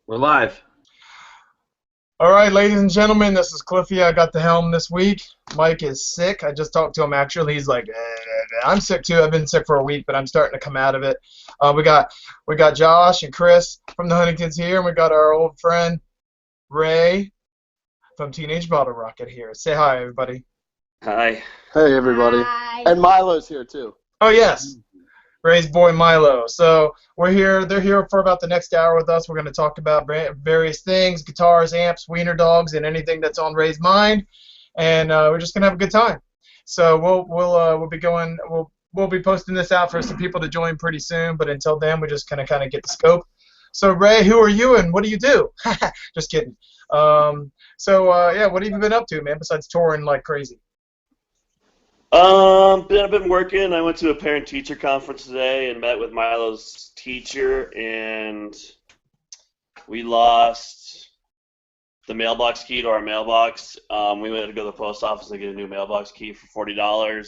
We're live. All right, ladies and gentlemen, this is Cliffy. I got the helm this week. Mike is sick. I just talked to him, actually. He's like, I'm sick too. I've been sick for a week, but I'm starting to come out of it. We got Josh and Chris from the Huntingtons here, and we got our old friend Ray from Teenage Bottlerocket here. Say hi, everybody. Hi. Hey, everybody. Hi. And Milo's here, too. Oh, yes. Ray's boy Milo. So we're here. They're here for about the next hour with us. We're going to talk about various things: guitars, amps, wiener dogs, and anything that's on Ray's mind. And we're just going to have a good time. So we'll be going. We'll be posting this out for some people to join pretty soon. But until then, we're just going to kind of get the scope. So Ray, who are you and what do you do? Just kidding. Yeah, what have you been up to, man? Besides touring like crazy. I've been working. I went to a parent-teacher conference today and met with Milo's teacher, and we lost the mailbox key to our mailbox. We went to go to the post office and get a new mailbox key for $40.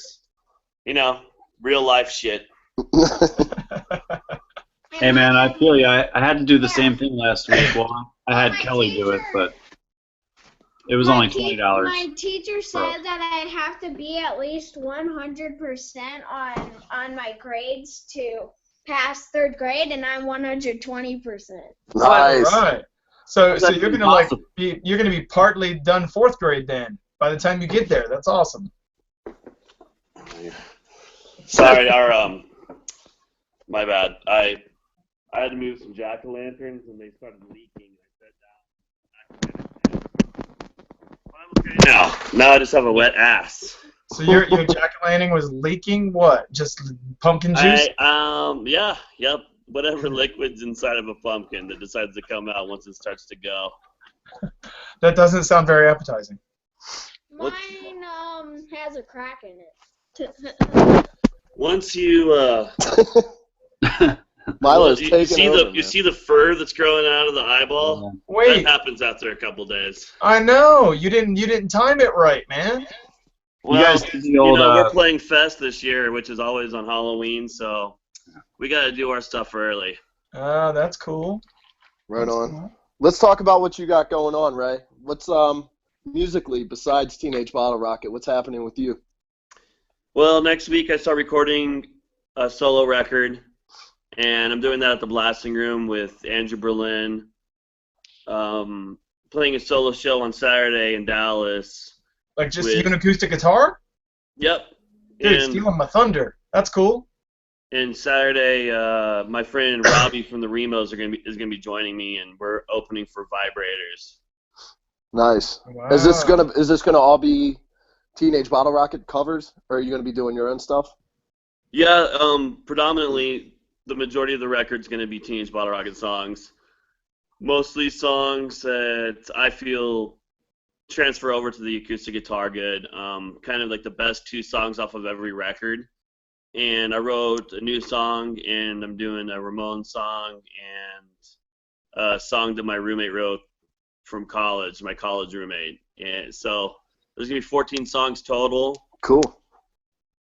You know, real life shit. Hey man, I feel you. I had to do the same thing last week. Well, I had Kelly do it, but it was only $20. My teacher said that I'd have to be at least 100% on my grades to pass third grade, and I'm 120%. Nice. All right. So you're gonna be partly done fourth grade then by the time you get there. That's awesome. Sorry, my bad. I had to move some jack-o'-lanterns and they started leaking. I sat down. I'm okay now I just have a wet ass. So your jack-o'-lantern was leaking what? Just pumpkin juice? Yep. Whatever liquid's inside of a pumpkin that decides to come out once it starts to go. That doesn't sound very appetizing. Mine has a crack in it. Once you Milo's you taking over, you see the fur that's growing out of the eyeball? Wait, That happens after a couple days. I know you didn't time it right, man. Well, You guys did the old, we're playing Fest this year, which is always on Halloween, so we got to do our stuff early. That's cool. Right on. Let's talk about what you got going on, Ray. What's musically besides Teenage Bottlerocket? What's happening with you? Well, next week I start recording a solo record, and I'm doing that at the Blasting Room with Andrew Berlin. Playing a solo show on Saturday in Dallas. Like just you an acoustic guitar? Yep. Dude, stealing my thunder. That's cool. And Saturday, my friend Robbie from the Remos is gonna be joining me, and we're opening for Vibrators. Nice. Wow. Is this gonna all be Teenage Bottlerocket covers, or are you gonna be doing your own stuff? Yeah, predominantly the majority of the record's gonna be Teenage Bottlerocket songs. Mostly songs that I feel transfer over to the acoustic guitar good. Kind of like the best two songs off of every record. And I wrote a new song, and I'm doing a Ramon song and a song that my roommate wrote from college, my college roommate. And so there's going to be 14 songs total. Cool.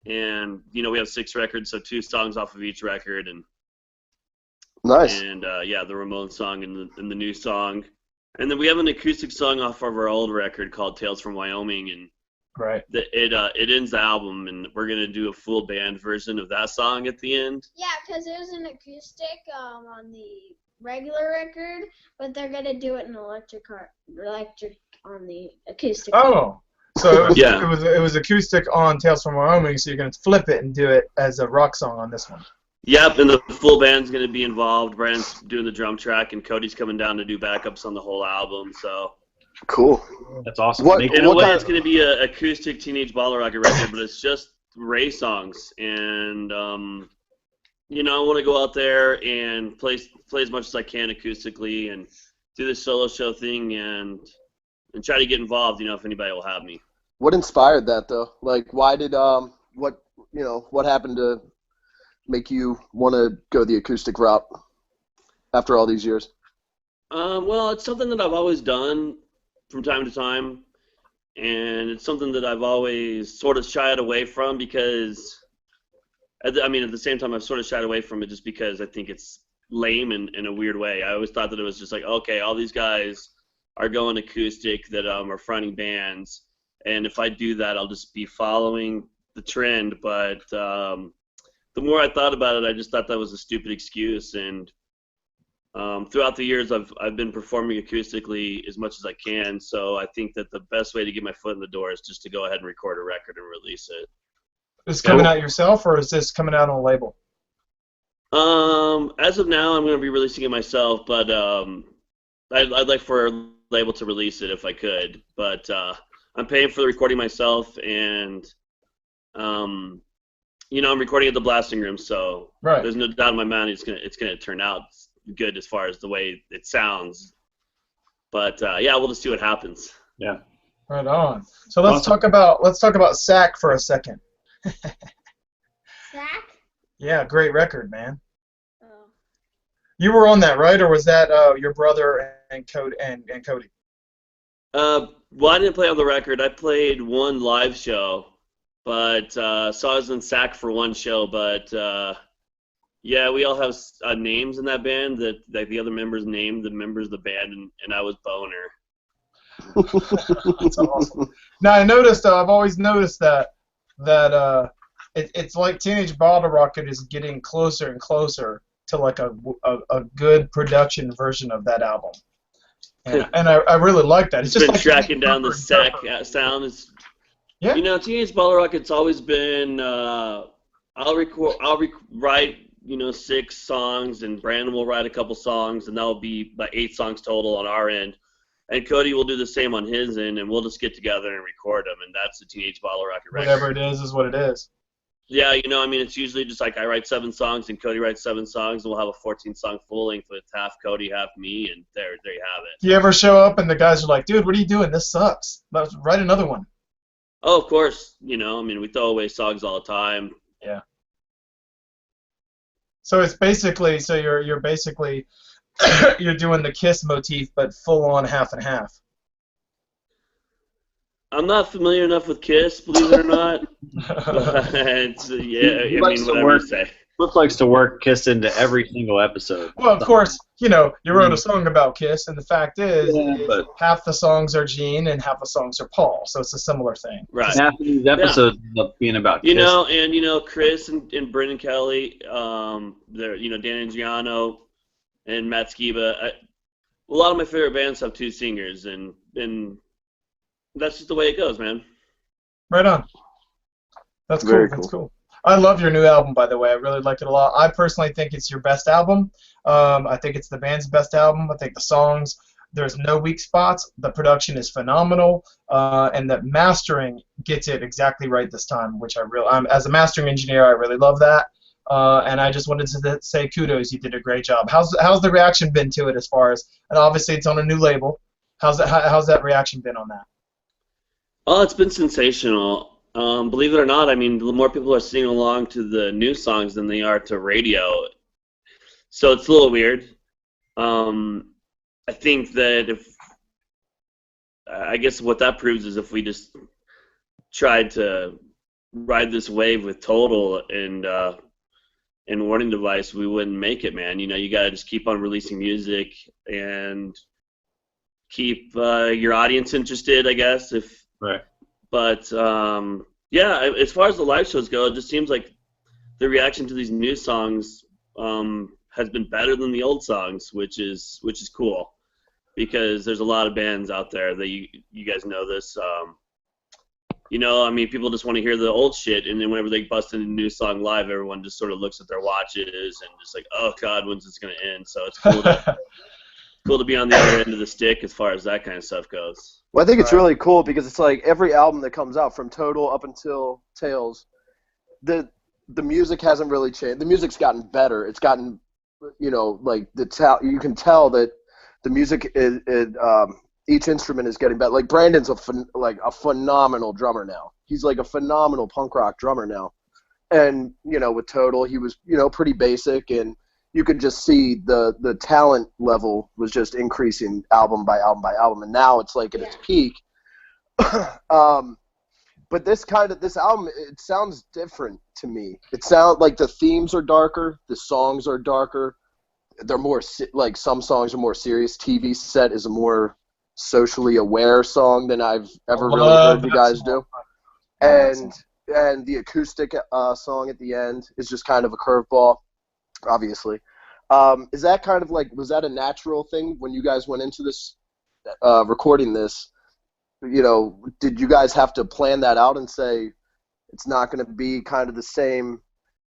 And, we have 6 records, so 2 songs off of each record. And Nice. And, the Ramon song and the new song. And then we have an acoustic song off of our old record called Tales from Wyoming, and Right. It ends the album, and we're gonna do a full band version of that song at the end. Yeah, because it was an acoustic on the regular record, but they're gonna do it in electric on the acoustic. Oh, so Yeah. it was acoustic on Tales from Wyoming. So you're gonna flip it and do it as a rock song on this one. Yep, and the full band's gonna be involved. Brian's doing the drum track, and Cody's coming down to do backups on the whole album. So. Cool. That's awesome. In a way, it's going to be an acoustic Teenage Bottlerocket record, but it's just Ray songs. And, I want to go out there and play as much as I can acoustically and do the solo show thing and try to get involved, if anybody will have me. What inspired that, though? Like, why did what happened to make you want to go the acoustic route after all these years? Well, it's something that I've always done from time to time, and it's something that I've always sort of shied away from because, at the same time, I've sort of shied away from it just because I think it's lame in a weird way. I always thought that it was just like, okay, all these guys are going acoustic that are fronting bands, and if I do that, I'll just be following the trend. But the more I thought about it, I just thought that was a stupid excuse. And throughout the years, I've been performing acoustically as much as I can. So I think that the best way to get my foot in the door is just to go ahead and record a record and release it. Is this coming out yourself, or is this coming out on a label? As of now, I'm going to be releasing it myself, but I'd like for a label to release it if I could. But I'm paying for the recording myself, and I'm recording at the blasting room, so there's no doubt in my mind it's gonna turn out good as far as the way it sounds. But we'll just see what happens. Yeah. Right on. So let's talk about Sack for a second. Sack? Yeah, great record, man. Oh. You were on that, right? Or was that your brother and Cody? Well, I didn't play on the record. I played one live show, but so I was in Sack for one show. But we all have names in that band that the other members named the members of the band, and I was Boner. That's awesome. Now I noticed, I've always noticed that it's like Teenage Bottlerocket is getting closer and closer to like a good production version of that album, and I really like that. It's just been like tracking down the Sack sound. Yeah. Teenage Bottlerocket's always been. I'll write 6 songs, and Brandon will write a couple songs, and that'll be about 8 songs total on our end. And Cody will do the same on his end, and we'll just get together and record them, and that's the Teenage Bottlerocket record. Whatever it is what it is. Yeah, it's usually just like I write 7 songs, and Cody writes 7 songs, and we'll have a 14-song full length with half Cody, half me, and there you have it. You ever show up and the guys are like, dude, what are you doing? This sucks. Let's write another one. Oh, of course. We throw away songs all the time. Yeah. So it's basically, you're basically you're doing the Kiss motif, but full on half and half. I'm not familiar enough with Kiss, believe it or not. But, whatever you say. Cliff likes to work Kiss into every single episode. Well, of course, you wrote a song about Kiss, and the fact is, half the songs are Gene and half the songs are Paul, so it's a similar thing. Right. Half of these episodes end up being about Kiss. Chris and Brendan Kelly, Dan Angiano, and Matt Skiba. A lot of my favorite bands have 2 singers, and that's just the way it goes, man. Right on. That's cool. That's cool. I love your new album, by the way. I really like it a lot. I personally think it's your best album. I think it's the band's best album. I think the songs, there's no weak spots. The production is phenomenal, and the mastering gets it exactly right this time, which as a mastering engineer, I really love that. And I just wanted to say kudos. You did a great job. How's the reaction been to it as far as, and obviously it's on a new label. How's that reaction been on that? Oh, it's been sensational. Believe it or not, the more people are singing along to the new songs than they are to radio. So it's a little weird. I think that I guess what that proves is if we just tried to ride this wave with Total and Warning Device, we wouldn't make it, man. You gotta just keep on releasing music and keep your audience interested, I guess. Right. But as far as the live shows go, it just seems like the reaction to these new songs has been better than the old songs, which is cool, because there's a lot of bands out there that you guys know this. People just want to hear the old shit, and then whenever they bust in a new song live, everyone just sort of looks at their watches and just like, oh God, when's this gonna end? So it's cool cool to be on the other end of the stick as far as that kind of stuff goes. Well, I think it's really cool because it's like every album that comes out from Total up until Tales, the music hasn't really changed. The music's gotten better. It's gotten, you can tell that the music is each instrument is getting better. Like Brandon's a phenomenal drummer now. He's like a phenomenal punk rock drummer now. And with Total, he was pretty basic, and you could just see the talent level was just increasing album by album by album, and now it's like at its peak. But this album, it sounds different to me. It sounds like the themes are darker, the songs are darker. they're more like some songs are more serious. TV Set is a more socially aware song than I've ever really heard you guys do. And the acoustic song at the end is just kind of a curveball, obviously. Is that kind of like, was that a natural thing when you guys went into this, recording this? You know, did you guys have to plan that out and say it's not going to be kind of the same,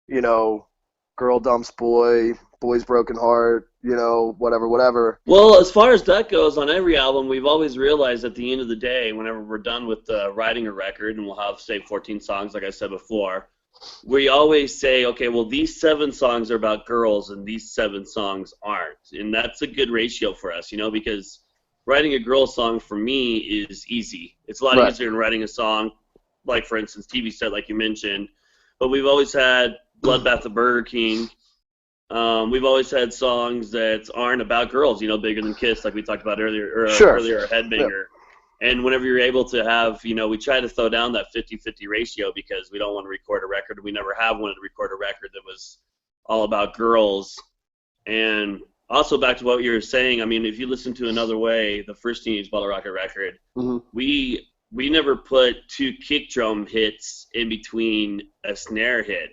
you know, girl dumps boy, boy's broken heart, you know, whatever? Well, as far as that goes, on every album, we've always realized at the end of the day, whenever we're done with writing a record, and we'll have, say, 14 songs, like I said before, we always say, okay, well, these 7 songs are about girls, and these 7 songs aren't. And that's a good ratio for us, you know, because writing a girl song for me is easy. It's a lot easier than writing a song, like, for instance, TV Set, like you mentioned. But we've always had Bloodbath of Burger King. We've always had songs that aren't about girls, you know, Bigger Than Kiss, like we talked about earlier, or Headbanger. Yeah. And whenever you're able to have, you know, we try to throw down that 50-50 ratio because we don't want to record a record. We never have wanted to record a record that was all about girls. And also back to what you were saying, I mean, if you listen to Another Way, the first Teenage Bottlerocket record, we never put 2 kick drum hits in between a snare hit.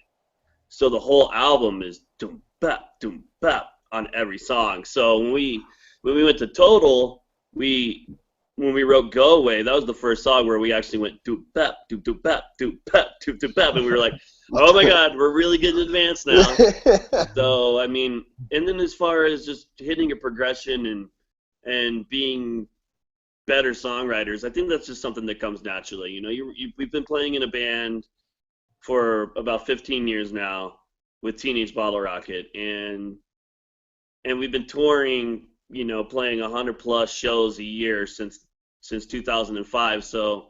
So the whole album is doom bap on every song. So when we went to Total, when we wrote Go Away, that was the first song where we actually went doom bap, doom bap, doom bap, doom bap, and we were like, oh my God, we're really getting advanced now. So I mean, and then as far as just hitting a progression and being better songwriters, I think that's just something that comes naturally. You know, we've been playing in a band for about 15 years now with Teenage Bottlerocket, and we've been touring, you know, playing 100+ shows a year since 2005. So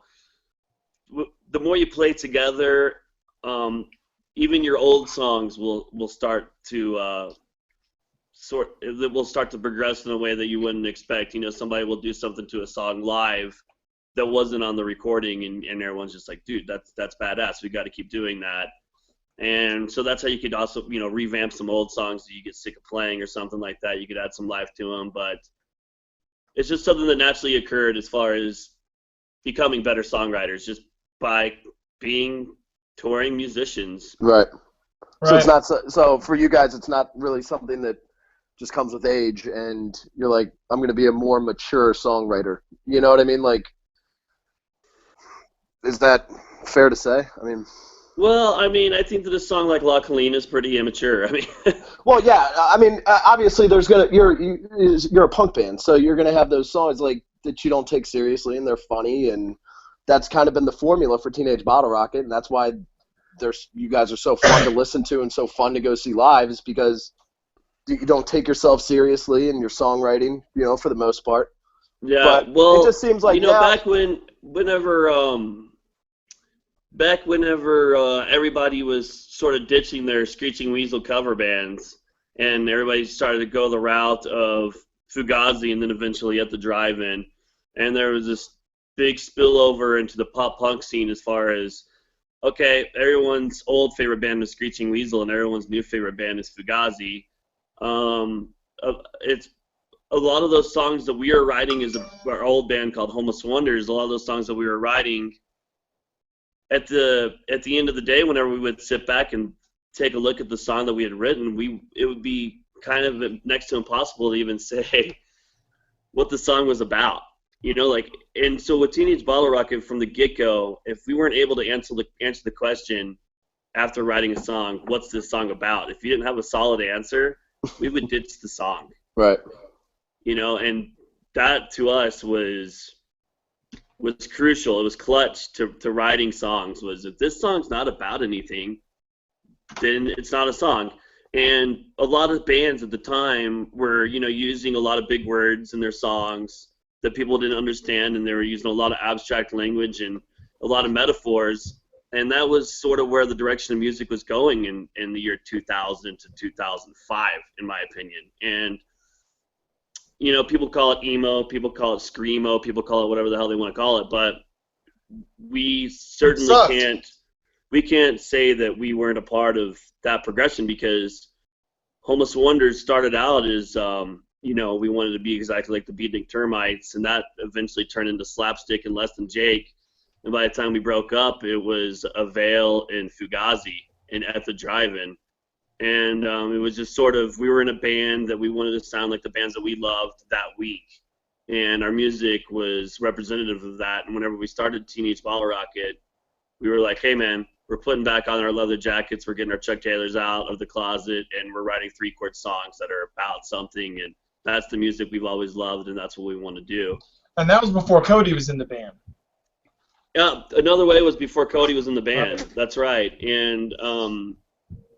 the more you play together, even your old songs will start to will start to progress in a way that you wouldn't expect. You know, somebody will do something to a song live that wasn't on the recording, and everyone's just like, dude, that's badass. We got to keep doing that. And so that's how you could also, you know, revamp some old songs that you get sick of playing or something like that. You could add some life to them, but it's just something that naturally occurred as far as becoming better songwriters, just by being touring musicians. Right. So it's not so for you guys, it's not really something that just comes with age, and you're like, I'm going to be a more mature songwriter. You know what I mean? Like, is that fair to say? I mean. Well, I mean, I think that a song like La Colline is pretty immature. I mean. Well, yeah. I mean, obviously, you're a punk band, so you're gonna have those songs like that you don't take seriously, and they're funny, and that's kind of been the formula for Teenage Bottlerocket, and that's why you guys are so fun to listen to and so fun to go see live, is because you don't take yourself seriously in your songwriting, you know, for the most part. Yeah. But well, it just seems like, you know, back whenever everybody was sort of ditching their Screeching Weasel cover bands, and everybody started to go the route of Fugazi and then eventually At the Drive-In, and there was this big spillover into the pop-punk scene as far as, okay, everyone's old favorite band is Screeching Weasel and everyone's new favorite band is Fugazi. It's a lot of those songs that we are writing as our old band called Homeless Wonders, a lot of those songs that we were writing at the end of the day, whenever we would sit back and take a look at the song that we had written, it would be kind of next to impossible to even say what the song was about. You know, like, and so with Teenage Bottlerocket from the get-go, if we weren't able to answer the question after writing a song, what's this song about? If you didn't have a solid answer, we would ditch the song. Right. You know, and that to us was crucial. It was clutch to writing songs. Was if this song's not about anything, then it's not a song. And a lot of bands at the time were, you know, using a lot of big words in their songs that people didn't understand, and they were using a lot of abstract language and a lot of metaphors. And that was sort of where the direction of music was going in the year 2000 to 2005, in my opinion. And you know, people call it emo, people call it screamo, people call it whatever the hell they want to call it, but we certainly can't say that we weren't a part of that progression, because Homeless Wonders started out as, you know, we wanted to be exactly like the Beatnik Termites, and that eventually turned into Slapstick and Less Than Jake. And by the time we broke up, it was Avail and Fugazi and At the Drive-In. And it was just sort of, we were in a band that we wanted to sound like the bands that we loved that week. And our music was representative of that. And whenever we started Teenage Bottlerocket, we were like, hey, man, we're putting back on our leather jackets, we're getting our Chuck Taylors out of the closet, and we're writing 3-chord songs that are about something. And that's the music we've always loved, and that's what we want to do. And that was before Cody was in the band. Yeah, Another Way was before Cody was in the band. Okay. That's right. And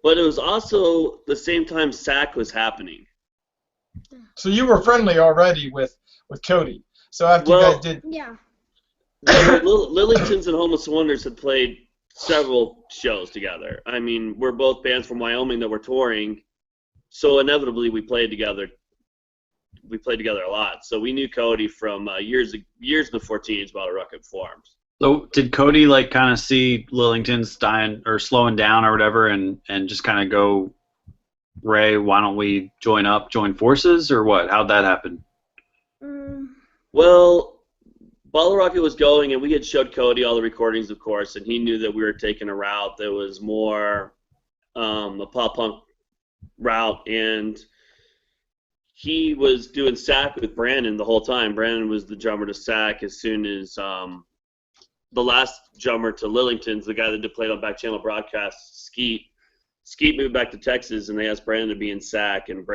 but it was also the same time SAC was happening. So you were friendly already with Cody. So after you guys did... Yeah. Lillingtons and Homeless Wonders had played several shows together. I mean, we're both bands from Wyoming that were touring, so inevitably we played together. We played together a lot. So we knew Cody from years before Teenage Bottlerocket formed. So did Cody like kind of see Lillingtons dying or slowing down or whatever, and just kind of go, Ray, why don't we join forces, or what? How'd that happen? Well, Bottlerocket was going, and we had showed Cody all the recordings, of course, and he knew that we were taking a route that was more a pop-punk route, and he was doing SAC with Brandon the whole time. Brandon was the drummer to SAC as soon as the last drummer to Lillingtons, the guy that played on back channel broadcasts, Skeet moved back to Texas, and they asked Brandon to be in SAC, and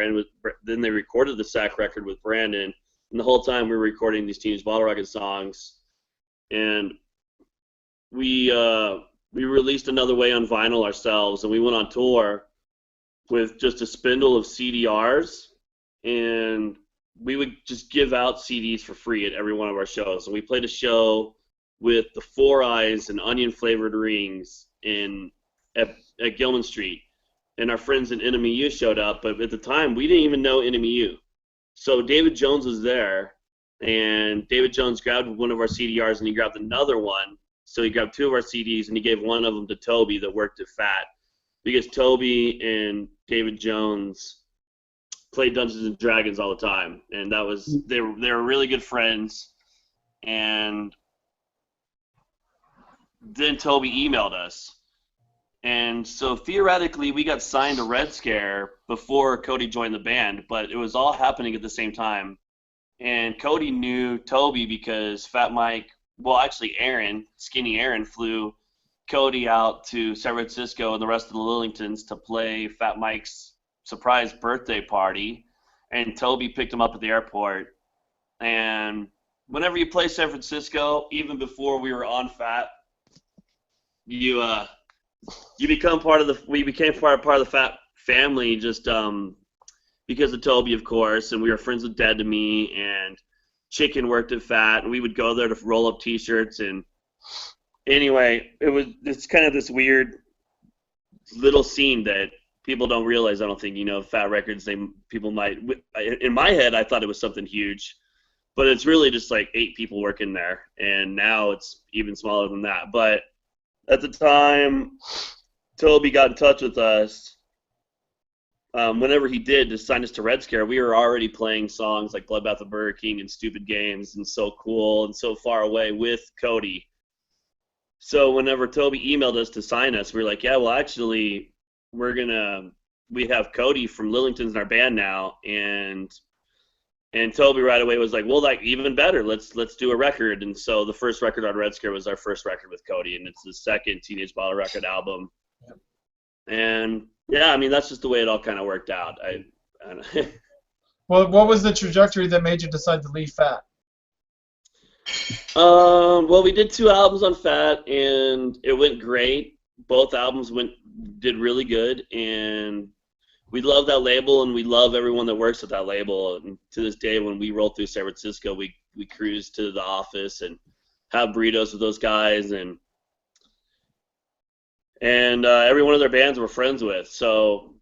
then they recorded the SAC record with Brandon. And the whole time we were recording these Teenage Bottlerocket songs, and we released Another Way on vinyl ourselves, and we went on tour with just a spindle of CDRs, and we would just give out CDs for free at every one of our shows. And we played a show with the Four Eyes and Onion Flavored Rings at Gilman Street, and our friends in NMEU showed up, but at the time we didn't even know NMEU. So David Jones was there, and David Jones grabbed one of our CDRs, and he grabbed another one. So he grabbed 2 of our CDs, and he gave one of them to Toby that worked at FAT, because Toby and David Jones played Dungeons and Dragons all the time, and that was they were really good friends. And then Toby emailed us. And so theoretically, we got signed to Red Scare before Cody joined the band, but it was all happening at the same time. And Cody knew Toby because Fat Mike, well, actually Aaron, Skinny Aaron, flew Cody out to San Francisco and the rest of the Lillingtons to play Fat Mike's surprise birthday party. And Toby picked him up at the airport. And whenever you play San Francisco, even before we were on Fat, we became part of the Fat family just because of Toby, of course, and we were friends with Dead to Me, and Chicken worked at Fat, and we would go there to roll up T-shirts. And anyway, it's kind of this weird little scene that people don't realize. I don't think, Fat Records. People might. In my head, I thought it was something huge, but it's really just like 8 people working there, and now it's even smaller than that. But at the time, Toby got in touch with us. Whenever he did to sign us to Red Scare, we were already playing songs like Bloodbath of Burger King and Stupid Games and So Cool and So Far Away with Cody. So whenever Toby emailed us to sign us, we were like, yeah, well, actually, we have Cody from Lillingtons in our band now, and Toby right away was like, well, like, even better, let's do a record. And so the first record on Red Scare was our first record with Cody, and it's the second Teenage Bottlerocket album. Yep. And yeah, I mean, that's just the way it all kind of worked out. I don't know. Well, what was the trajectory that made you decide to leave Fat? Well, we did 2 albums on Fat, and it went great. Both albums did really good, and we love that label, and we love everyone that works at that label. And to this day, when we roll through San Francisco, we cruise to the office and have burritos with those guys, and every one of their bands we're friends with. So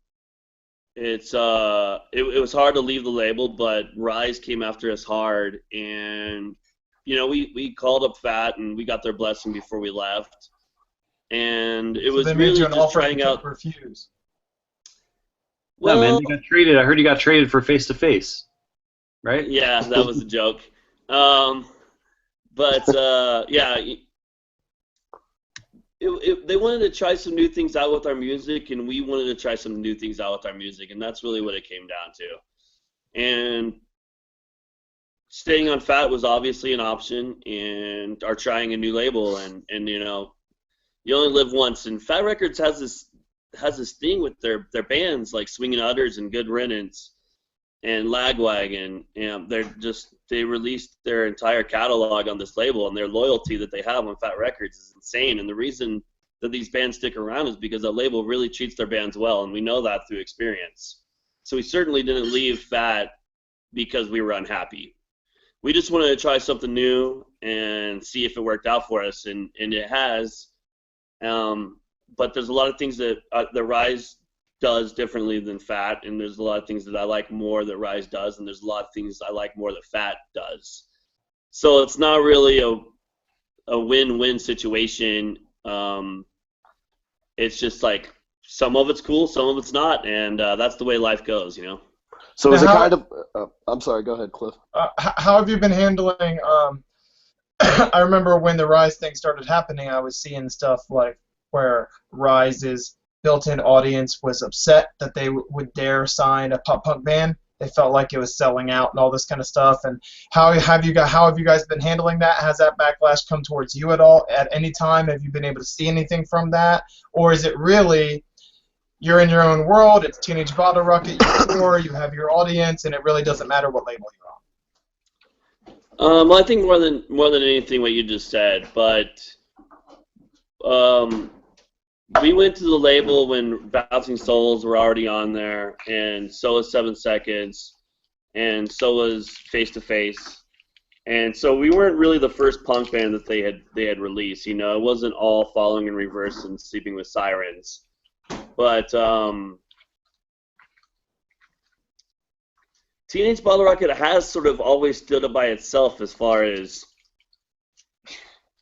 it was hard to leave the label, but Rise came after us hard, and we called up Fat, and we got their blessing before we left, and it was really just trying out. Refuse. No, man, Well, you got traded. I heard you got traded for Face to Face, right? yeah, that was a joke. Um, but yeah, they wanted to try some new things out with our music, and we wanted to try some new things out with our music, and that's really what it came down to. And staying on Fat was obviously an option, and are trying a new label, and you know, you only live once. And Fat Records has this thing with their bands like Swingin' Utters and Good Riddance and Lagwagon, and they released their entire catalog on this label, and their loyalty that they have on Fat Records is insane. And the reason that these bands stick around is because that label really treats their bands well, and we know that through experience. So we certainly didn't leave Fat because we were unhappy. We just wanted to try something new and see if it worked out for us, and it has. But there's a lot of things that the Rise does differently than Fat, and there's a lot of things that I like more that Rise does, and there's a lot of things I like more that Fat does. So it's not really a win-win situation. It's just like some of it's cool, some of it's not, and that's the way life goes, you know. So is it kind of? I'm sorry. Go ahead, Cliff. How have you been handling? I remember when the Rise thing started happening, I was seeing stuff like where Rise's built-in audience was upset that they would dare sign a pop-punk band. They felt like it was selling out and all this kind of stuff. And how have you guys been handling that? Has that backlash come towards you at all at any time? Have you been able to see anything from that, or is it really you're in your own world? It's Teenage Bottlerocket, you tour, you have your audience, and it really doesn't matter what label you're on. Well, I think more than anything what you just said, but we went to the label when Bouncing Souls were already on there, and so was 7 Seconds, and so was Face to Face, and so we weren't really the first punk band that they had released. You know, it wasn't all Following in Reverse and Sleeping with Sirens, but Teenage Bottlerocket has sort of always stood up by itself as far as,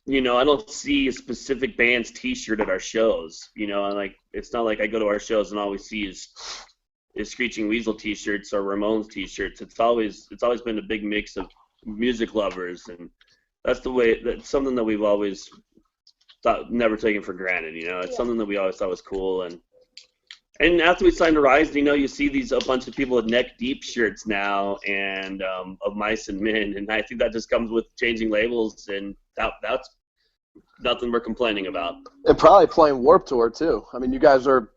you know, I don't see a specific band's T-shirt at our shows. You know, and like it's not like I go to our shows and all we see is Screeching Weasel T-shirts or Ramones T-shirts. It's always been a big mix of music lovers, and that's something that we've always never taken for granted. You know, it's something that we always thought was cool. And after we signed to Rise, you know, you see a bunch of people with neck deep shirts now, and of Mice and Men, and I think that just comes with changing labels, and that's nothing we're complaining about. And probably playing Warped Tour too. I mean, you guys were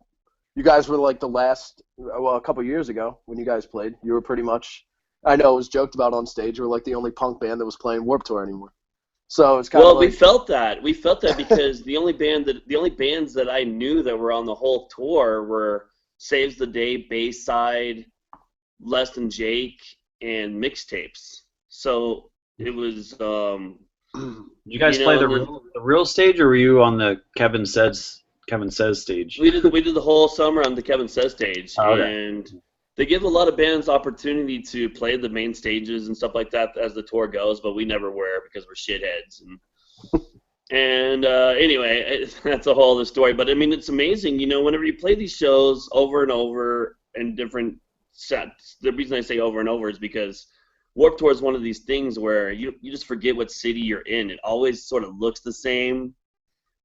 like the last, a couple years ago when you guys played. You were pretty much, I know it was joked about on stage, you were like the only punk band that was playing Warped Tour anymore. So it's kind of like, we felt that because the only bands that I knew that were on the whole tour were Saves the Day, Bayside, Less Than Jake, and Mixtapes. So it was. You guys play the real stage, or were you on the Kevin Says stage? We did the whole summer on the Kevin Says stage, okay. And they give a lot of bands opportunity to play the main stages and stuff like that as the tour goes, but we never were because we're shitheads. And anyway, that's a whole other story. But I mean, it's amazing, you know, whenever you play these shows over and over in different sets. The reason I say over and over is because Warped Tour is one of these things where you just forget what city you're in. It always sort of looks the same.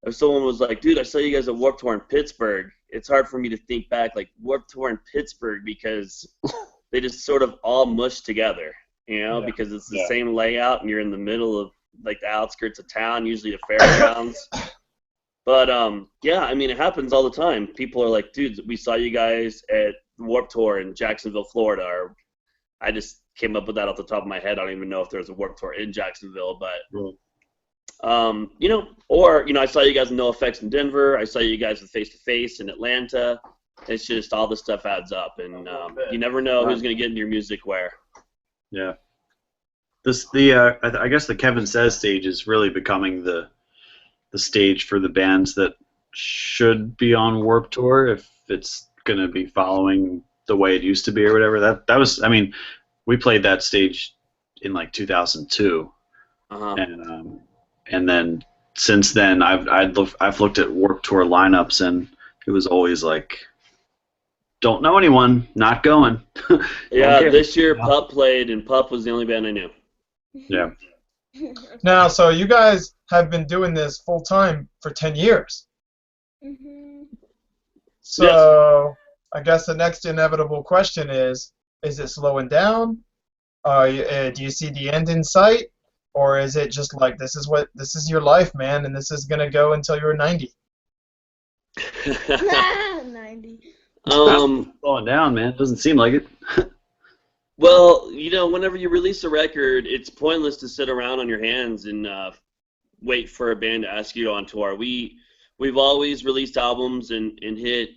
If someone was like, dude, I saw you guys at Warped Tour in Pittsburgh, it's hard for me to think back, like, Warped Tour in Pittsburgh, because they just sort of all mush together, you know, because it's the same layout, and you're in the middle of, like, the outskirts of town, usually the fairgrounds. But, yeah, I mean, it happens all the time. People are like, dude, we saw you guys at Warped Tour in Jacksonville, Florida, or I just came up with that off the top of my head. I don't even know if there's a Warped Tour in Jacksonville, but... you know, or, you know, I saw you guys in NoFX in Denver. I saw you guys with Face to Face in Atlanta. It's just all this stuff adds up, and you never know who's going to get into your music where. Yeah. I guess the Kevin Says stage is really becoming the stage for the bands that should be on Warped Tour if it's going to be following the way it used to be or whatever. That was, I mean, we played that stage in like 2002, and then since then I've looked at Warped Tour lineups, and it was always like don't know anyone, not going. Yeah, Okay. this year Yeah. Pup played, and Pup was the only band I knew. Yeah. Now, so you guys have been doing this full time for 10 years. Mhm. So I guess the next inevitable question is it slowing down? Do you see the end in sight? Or is it just like this is your life, man, and this is going to go until you're 90? 90. Slowing down, man. Doesn't seem like it. Well, whenever you release a record, it's pointless to sit around on your hands and wait for a band to ask you on tour. We've always released albums and hit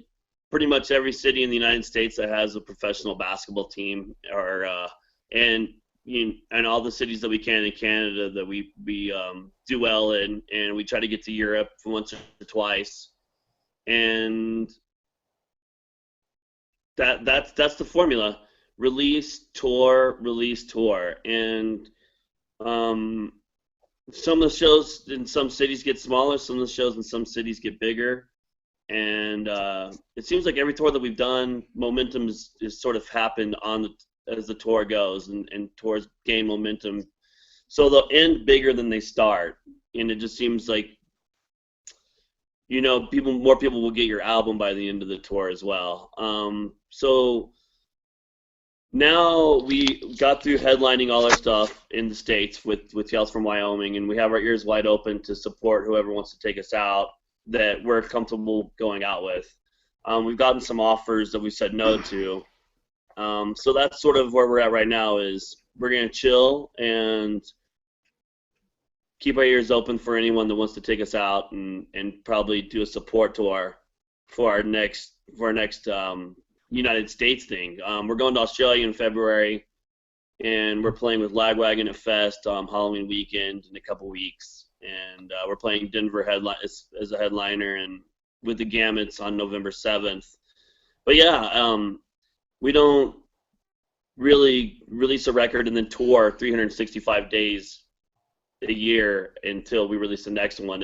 pretty much every city in the United States that has a professional basketball team, and all the cities that we can in Canada that we do well in, and we try to get to Europe once or twice, and that's the formula. Release, tour, and some of the shows in some cities get smaller, some of the shows in some cities get bigger, and it seems like every tour that we've done, momentum is sort of happened as the tour goes, and tours gain momentum, so they'll end bigger than they start, and it just seems like more people will get your album by the end of the tour as well. So now we got through headlining all our stuff in the States with Yells from Wyoming, and we have our ears wide open to support whoever wants to take us out that we're comfortable going out with. We've gotten some offers that we said no to. So that's sort of where we're at right now, is we're going to chill and keep our ears open for anyone that wants to take us out, and probably do a support tour for our next United States thing. We're going to Australia in February, and we're playing with Lagwagon at Fest Halloween weekend in a couple weeks, and we're playing Denver as a headliner, and with the Gamuts on November 7th. But yeah, we don't really release a record and then tour 365 days a year until we release the next one.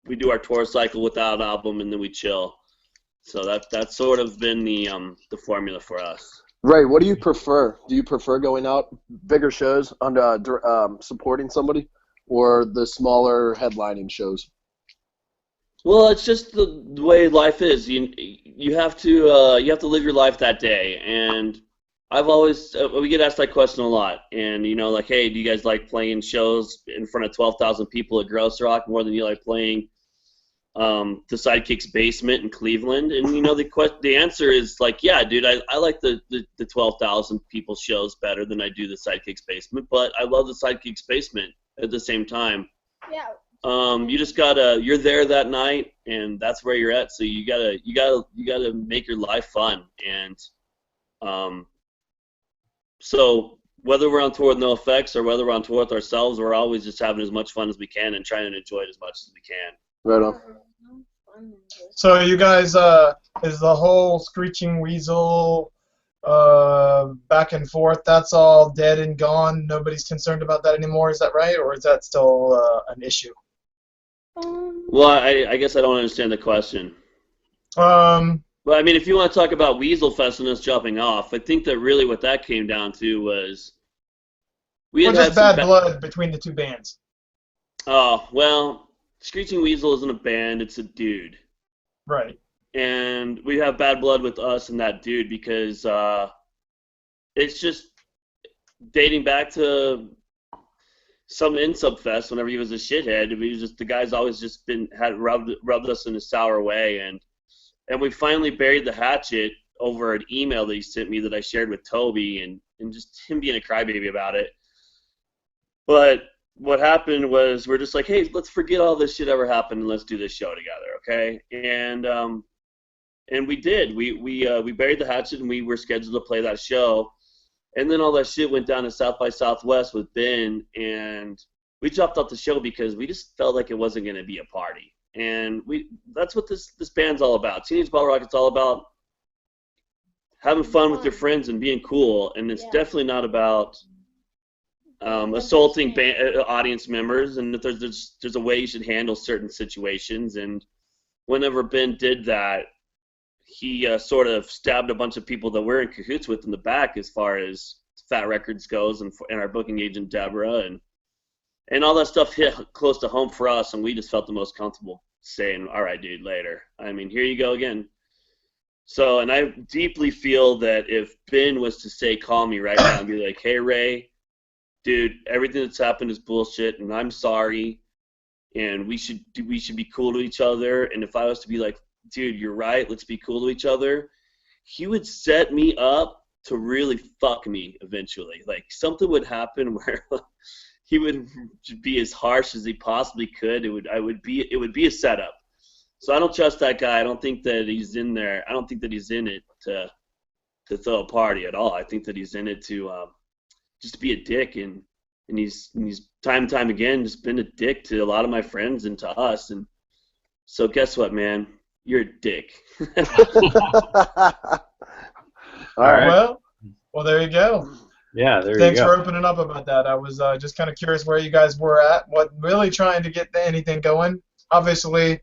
We do our tour cycle without an album, and then we chill. So that's sort of been the formula for us. Ray, what do you prefer? Do you prefer going out bigger shows on supporting somebody, or the smaller headlining shows? Well, it's just the way life is. You have to live your life that day, and I've always we get asked that question a lot, and like, hey, do you guys like playing shows in front of 12,000 people at Gross Rock more than you like playing the Sidekick's basement in Cleveland? And the answer is like, yeah, dude, I like the 12,000 people shows better than I do the Sidekick's basement, but I love the Sidekick's basement at the same time. Yeah. You just you're there that night, and that's where you're at, so you gotta make your life fun. And so whether we're on tour with No Effects or whether we're on tour with ourselves, we're always just having as much fun as we can and trying to enjoy it as much as we can. Right on. So you guys, is the whole Screeching Weasel back and forth, that's all dead and gone? Nobody's concerned about that anymore, is that right? Or is that still an issue? Well, I guess I don't understand the question. Well, I mean, if you want to talk about Weasel Fest and us jumping off, I think that really what that came down to was just bad blood between the two bands. Oh, well, Screeching Weasel isn't a band, it's a dude. Right. And we have bad blood with us and that dude because it's just dating back to some Subfest whenever he was a shithead. The guy's always just rubbed us in a sour way, and we finally buried the hatchet over an email that he sent me that I shared with Toby, and just him being a crybaby about it. But what happened was we're just like, hey, let's forget all this shit ever happened and let's do this show together, okay? And we did. We buried the hatchet, and we were scheduled to play that show. And then all that shit went down to South by Southwest with Ben, and we dropped off the show because we just felt like it wasn't going to be a party. And that's what this band's all about. Teenage Bottlerocket's all about having fun with your friends and being cool, and it's definitely not about assaulting audience members, and that there's a way you should handle certain situations. And whenever Ben did that, he sort of stabbed a bunch of people that we're in cahoots with in the back as far as Fat Records goes, and our booking agent Deborah, and all that stuff hit close to home for us, and we just felt the most comfortable saying, all right, dude, later. I mean, here you go again. So, and I deeply feel that if Ben was to say, call me right now and be like, hey, Ray, dude, everything that's happened is bullshit, and I'm sorry, and we should be cool to each other, and if I was to be like, dude, you're right, let's be cool to each other, he would set me up to really fuck me eventually. Like, something would happen where he would be as harsh as he possibly could. It would be a setup. So I don't trust that guy. I don't think that he's in there. I don't think that he's in it to throw a party at all. I think that he's in it to just to be a dick, and he's time and time again just been a dick to a lot of my friends and to us. And so guess what, man? You're a dick. All right. Well, there you go. Yeah, there you go. Thanks for opening up about that. I was just kind of curious where you guys were at, what really trying to get anything going. Obviously,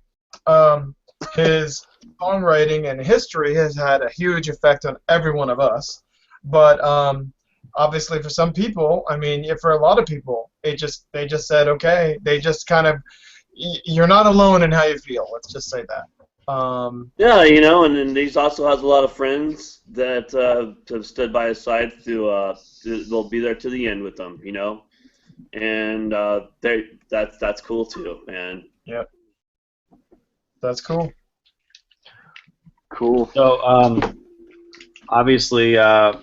his songwriting and history has had a huge effect on every one of us. But obviously, for some people, I mean, for a lot of people, they just said, okay, they just kind of, you're not alone in how you feel. Let's just say that. Yeah, you know, and then he also has a lot of friends that have stood by his side they'll be there to the end with him, you know, and that's cool too, man. Yep. That's cool. Cool. So, obviously, I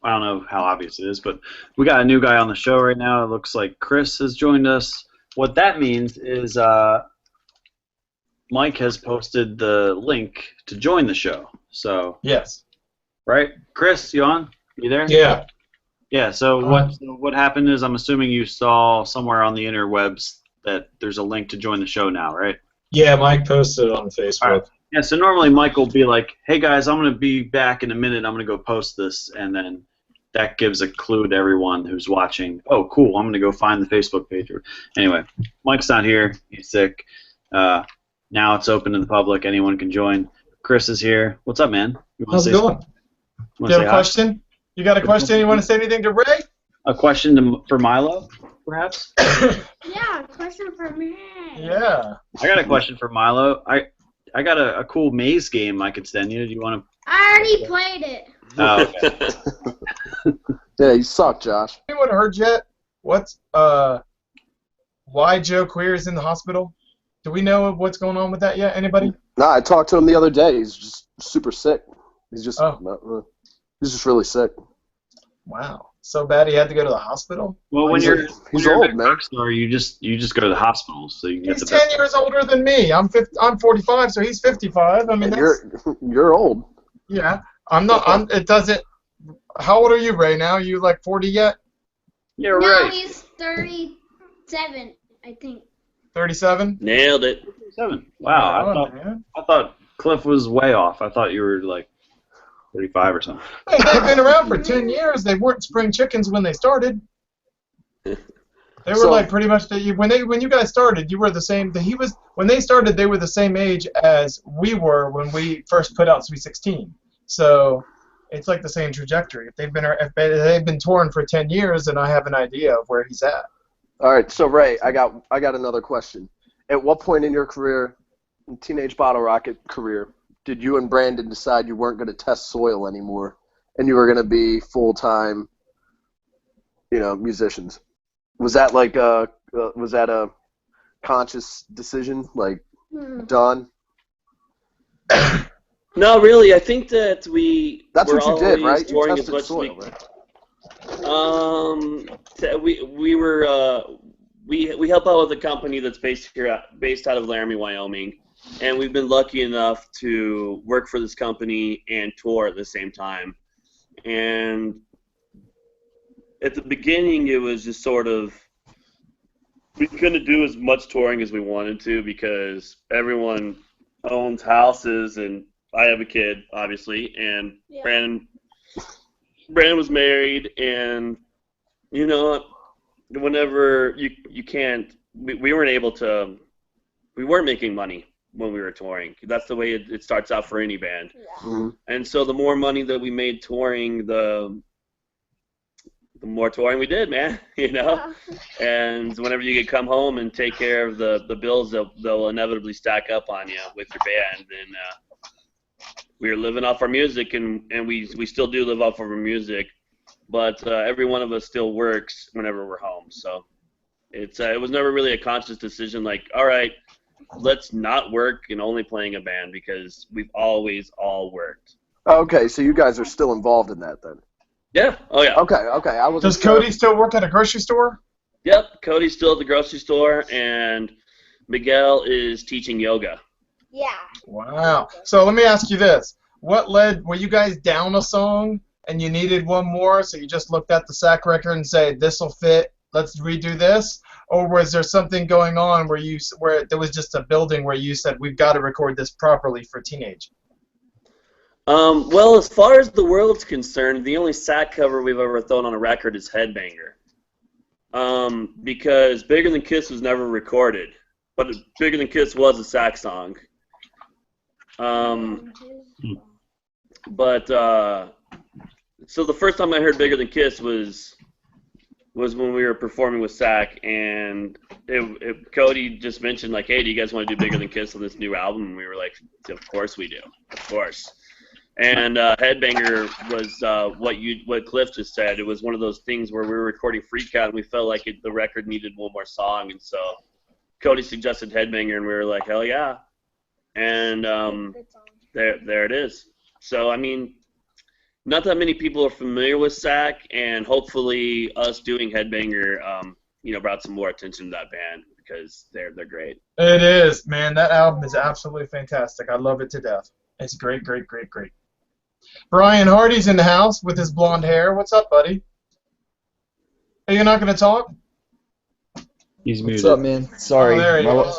don't know how obvious it is, but we got a new guy on the show right now. It looks like Chris has joined us. What that means is Mike has posted the link to join the show. So, yes. Right? Chris, you on? You there? Yeah. Yeah, so what happened is I'm assuming you saw somewhere on the interwebs that there's a link to join the show now, right? Yeah, Mike posted it on Facebook. All right. Yeah, so normally Mike will be like, hey guys, I'm going to be back in a minute, I'm going to go post this, and then that gives a clue to everyone who's watching, oh cool, I'm going to go find the Facebook page. Anyway, Mike's not here, he's sick. Now it's open to the public, anyone can join. Chris is here. What's up, man? How's it going? You have a question? You got a question? You want to say anything to Ray? A question for Milo, perhaps? Yeah, question for me. Yeah. I got a question for Milo. I got a cool maze game I could send you. Do you want to? I already played it. Oh, okay. Yeah, you suck, Josh. Anyone heard yet? What's why Joe Queer is in the hospital? Do we know what's going on with that yet? Anybody? No, I talked to him the other day. He's just super sick. He's just really sick. Wow. So bad he had to go to the hospital? Well, when He's you're old, a big man. rock star, you just go to the hospital so you can get He's the 10 years older than me. I'm 45, so he's 55. I mean, And that's, you're old. yeah. I'm not. It doesn't. How old are you, Ray? Now you like 40 yet? You're No, right. he's 37, I think. 37. Nailed it. 7. Wow, Man. I thought Cliff was way off. I thought you were like 35 or something. Hey, they've been around for 10 years. They weren't spring chickens when they started. They were like pretty much when you guys started, you were the same. When they started, they were the same age as we were when we first put out Sweet 16. So it's like the same trajectory. If they've been touring for 10 years, then I have an idea of where he's at. All right, so Ray, I got another question. At what point in your career, Teenage Bottlerocket career, did you and Brandon decide you weren't going to test soil anymore, and you were going to be full-time, musicians? Was that like a conscious decision, like done? No, really. I think that we. That's were what you did, always right? You touring as tested much as soil, right? We help out with a company that's based out of Laramie, Wyoming, and we've been lucky enough to work for this company and tour at the same time. And at the beginning, it was just sort of we couldn't do as much touring as we wanted to because everyone owns houses, and I have a kid, obviously, and Yeah. Brandon was married, and whenever you can't, we weren't able to, we weren't making money when we were touring. That's the way it starts out for any band. Yeah. Mhm. And so the more money that we made touring, the more touring we did, man. You know. And whenever you could come home and take care of the bills, they'll inevitably stack up on you with your band. And we were living off our music, and we still do live off of our music, but every one of us still works whenever we're home. So it was never really a conscious decision like, all right, let's not work and only playing a band, because we've always all worked. Okay, so you guys are still involved in that then. Yeah. Oh yeah. Okay. I was. Does Cody still work at a grocery store? Yep. Cody's still at the grocery store, and Miguel is teaching yoga. Yeah. Wow. So let me ask you this. Were you guys down a song and you needed one more, so you just looked at the SAC record and said, this'll fit, let's redo this? Or was there something going on where there was just a building where you said, we've got to record this properly for Teenage? Well, as far as the world's concerned, the only SAC cover we've ever thrown on a record is Headbanger. Because Bigger Than Kiss was never recorded, but Bigger Than Kiss was a SAC song. So the first time I heard Bigger Than Kiss was when we were performing with SAC, and Cody just mentioned, like, hey, do you guys want to do Bigger Than Kiss on this new album? And we were like, of course we do, of course. And Headbanger was what Cliff just said. It was one of those things where we were recording Freak Out, and we felt like the record needed one more song, and so Cody suggested Headbanger, and we were like, hell yeah. And there it is. So, I mean, not that many people are familiar with SAC, and hopefully us doing Headbanger, brought some more attention to that band, because they're great. It is, man. That album is absolutely fantastic. I love it to death. It's great, great, great, great. Brian Hardy's in the house with his blonde hair. What's up, buddy? Are you not going to talk? He's muted. What's up, man? Sorry. Oh, there he is.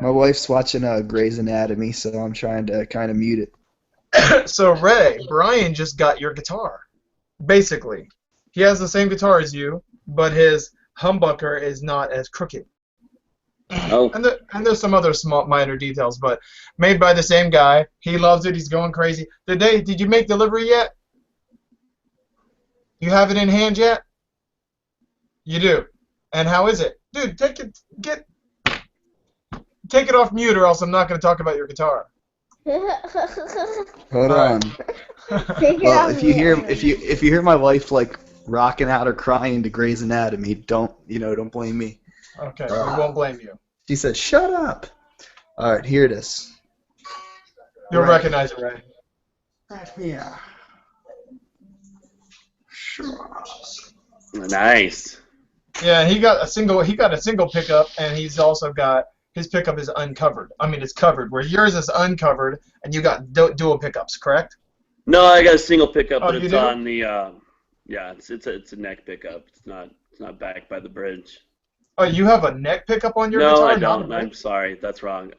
My wife's watching Grey's Anatomy, so I'm trying to kind of mute it. So, Ray, Brian just got your guitar. Basically. He has the same guitar as you, but his humbucker is not as crooked. Oh. And there's some other small minor details, but made by the same guy. He loves it. He's going crazy. Did you make delivery yet? You have it in hand yet? You do. And how is it? Dude, take it off mute, or else I'm not going to talk about your guitar. Hold on. Well, if you hear my wife like rocking out or crying to Grey's Anatomy, don't blame me. Okay, we won't blame you. She said, "Shut up." All right, here it is. You'll recognize it, Ray. Yeah. Nice. Yeah, he got a single pickup, and he's also got his pickup is uncovered. I mean, it's covered, where yours is uncovered, and you got dual pickups, correct? No, I got a single pickup, but you it's do? on the it's a neck pickup. It's not backed by the bridge. Oh, you have a neck pickup on your No, guitar? I don't. Not a I'm bridge? sorry, that's wrong.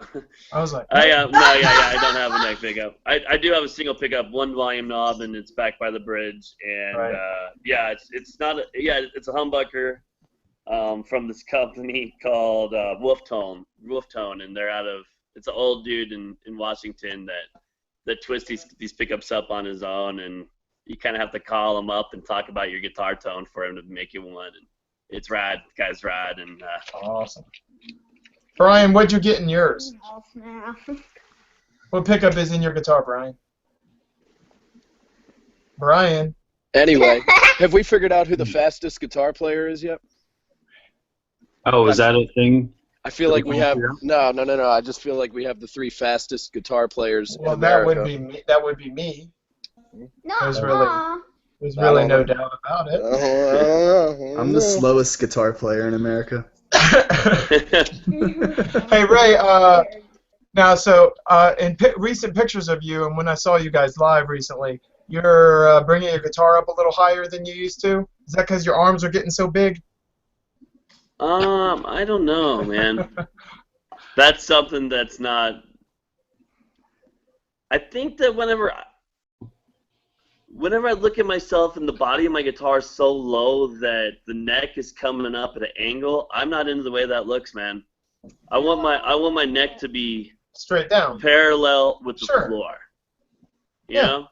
I was like, I don't have a neck pickup. I do have a single pickup, one volume knob, and it's backed by the bridge. And Right. it's a humbucker from this company called Wolf Tone, and it's an old dude in Washington that twists these pickups up on his own, and you kind of have to call him up and talk about your guitar tone for him to make you one. And it's rad. The guy's rad. And awesome. Brian, what'd you get in yours? What pickup is in your guitar, Brian? Brian. Anyway, have we figured out who the fastest guitar player is yet? Oh, is that a thing? I feel like we have no. I just feel like we have the three fastest guitar players Well, in that America. would be me. That would be me. No. There's really no doubt about it. I'm the slowest guitar player in America. Hey, Ray. Now, so in recent pictures of you, and when I saw you guys live recently, you're bringing your guitar up a little higher than you used to. Is that because your arms are getting so big? I don't know, man. That's something that's not. I think that whenever I look at myself and the body of my guitar is so low that the neck is coming up at an angle, I'm not into the way that looks, man. I want my neck to be straight down. parallel with the Sure. floor. You Yeah. know?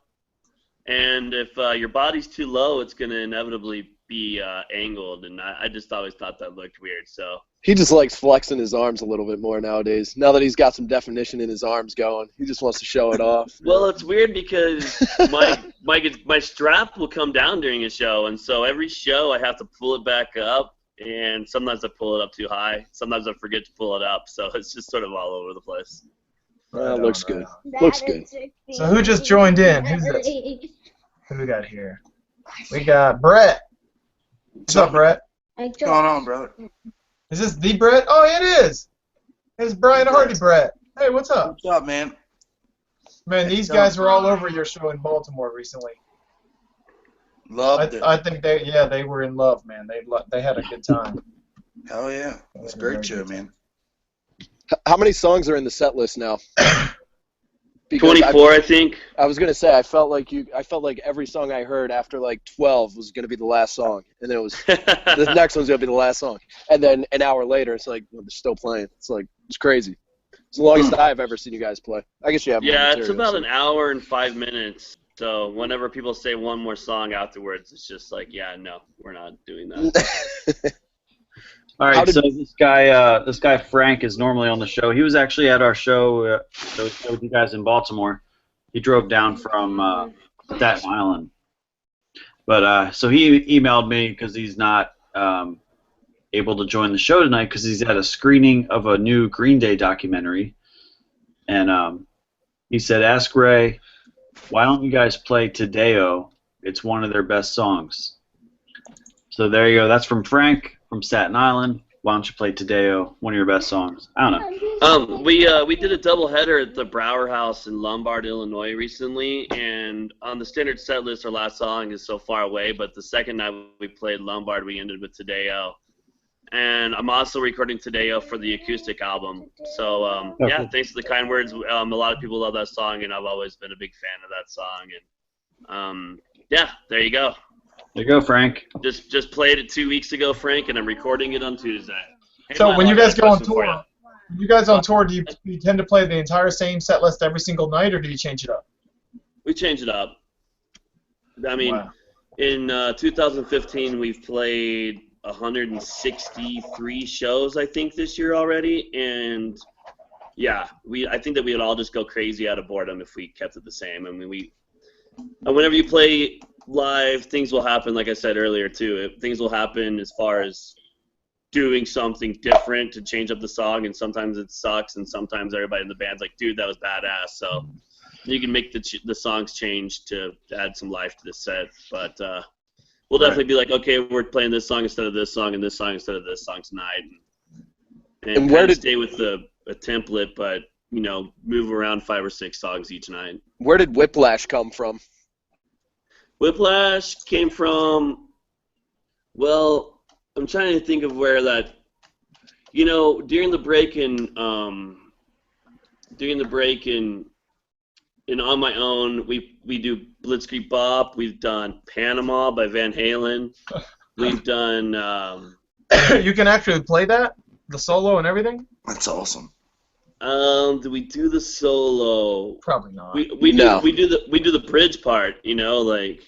And if your body's too low, it's going to inevitably be angled, and I just always thought that looked weird. So He just likes flexing his arms a little bit more nowadays. Now that he's got some definition in his arms going, he just wants to show it off. well, it's weird because my strap will come down during a show, and so every show I have to pull it back up, and sometimes I pull it up too high. Sometimes I forget to pull it up, so it's just sort of all over the place. Looks good. That Looks is good. So who just joined in? Who's this? Who we got here? We got Brett. What's up, Brett? What's going on, brother? Is this the Brett? Oh, it is. It's Brian Hardy Brett. Hey, what's up? What's up, man? Man, these guys were all over your show in Baltimore recently. Loved it. I think they were in love, man. They had a good time. Hell yeah. It was a great show, man. How many songs are in the set list now? 24, I think. I was gonna say I felt like every song I heard after like 12 was gonna be the last song, and then it was the next one's gonna be the last song, and then an hour later it's like well, they're still playing. It's crazy. It's the longest I've ever seen you guys play. I guess you have. Yeah, it's about an hour and 5 minutes. So whenever people say one more song afterwards, it's just like, yeah, no, we're not doing that. All right, so this guy Frank is normally on the show. He was actually at our show with you guys in Baltimore. He drove down from Staten Island, but so he emailed me because he's not able to join the show tonight because he's at a screening of a new Green Day documentary, and he said, "Ask Ray, why don't you guys play Tadeo? It's one of their best songs." So there you go. That's from Frank from Staten Island. Why don't you play Tadeo, one of your best songs? I don't know. We did a doubleheader at the Brower House in Lombard, Illinois recently, and on the standard set list, our last song is So Far Away, but the second night we played Lombard, we ended with Tadeo. And I'm also recording Tadeo for the acoustic album. So, yeah, thanks for the kind words. A lot of people love that song, and I've always been a big fan of that song. And, yeah, there you go. There you go, Frank. Just played it 2 weeks ago, Frank, and I'm recording it on Tuesday. Hey, So when you guys go on for tour, do you tend to play the entire same set list every single night, or do you change it up? We change it up. I mean, Wow. in 2015, we've played 163 shows, I think, this year already, and yeah, I think that we would all just go crazy out of boredom if we kept it the same. I mean, whenever you play live, things will happen, like I said earlier, too. Things will happen as far as doing something different to change up the song, and sometimes it sucks, and sometimes everybody in the band's like, dude, that was badass. So you can make the songs change to add some life to the set, but we'll definitely be like, okay, we're playing this song instead of this song, and this song instead of this song tonight, and where to stay with a template, but move around 5 or 6 songs each night. Where did Whiplash come from? Whiplash came from, well, I'm trying to think of where that, during the break in On My Own, we do Blitzkrieg Bop. We've done Panama by Van Halen. We've done. You can actually play that, the solo and everything. That's awesome. Do we do the solo? Probably not. We do the bridge part. Like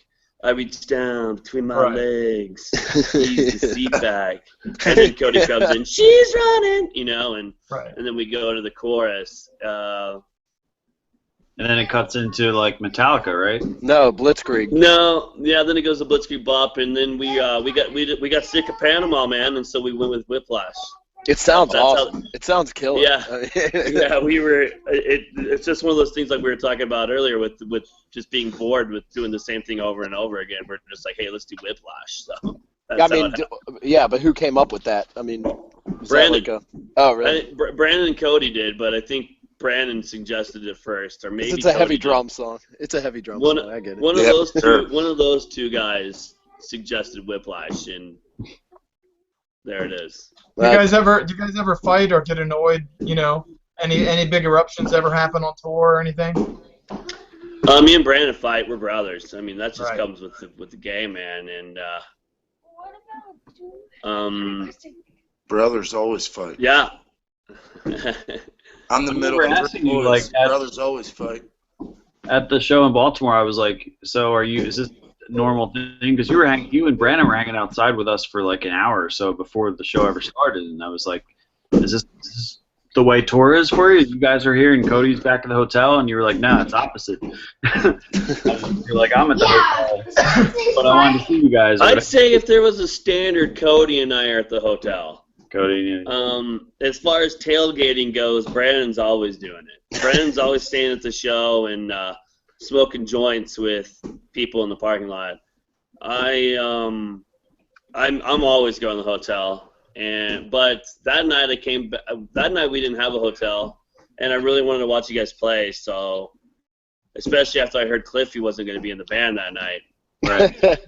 I reach down between my legs, ease the seat back, and then Cody comes in. She's running, and then we go to the chorus. And then it cuts into like Metallica, right? No, Blitzkrieg. No, yeah. Then it goes to Blitzkrieg Bop, and then we got sick of Panama, man, and so we went with Whiplash. It sounds awesome. It sounds killer. Yeah, yeah. We were. It's just one of those things like we were talking about earlier with just being bored with doing the same thing over and over again. We're just like, hey, let's do Whiplash. So. Yeah, but who came up with that? I mean, Brandon. Oh, really? Brandon and Cody did, but I think Brandon suggested it first, or maybe it's a Cody heavy did. drum song. It's a heavy drum song. I get it. One of those two guys suggested Whiplash, and there it is. Do you guys ever fight or get annoyed? Any big eruptions ever happen on tour or anything? Me and Brandon fight. We're brothers. I mean, that just comes with the game, man. And brothers always fight. Yeah. I'm the middle we're of asking three you, boys. like, Brothers always fight. at the show in Baltimore, I was like, "So is this a normal thing?" Because you and Brandon were hanging outside with us for like an hour or so before the show ever started, and I was like, "Is this the way tour is for you? You guys are here, and Cody's back at the hotel," and you were like, "No, it's opposite." You're like, "I'm at the hotel, but I wanted to see you guys." I'd say if there was a standard, Cody and I are at the hotel. Cody. As far as tailgating goes, Brandon's always doing it. Brandon's always staying at the show and smoking joints with people in the parking lot. I'm always going to the hotel, but that night that night we didn't have a hotel, and I really wanted to watch you guys play. So, especially after I heard Cliffy wasn't going to be in the band that night, Right?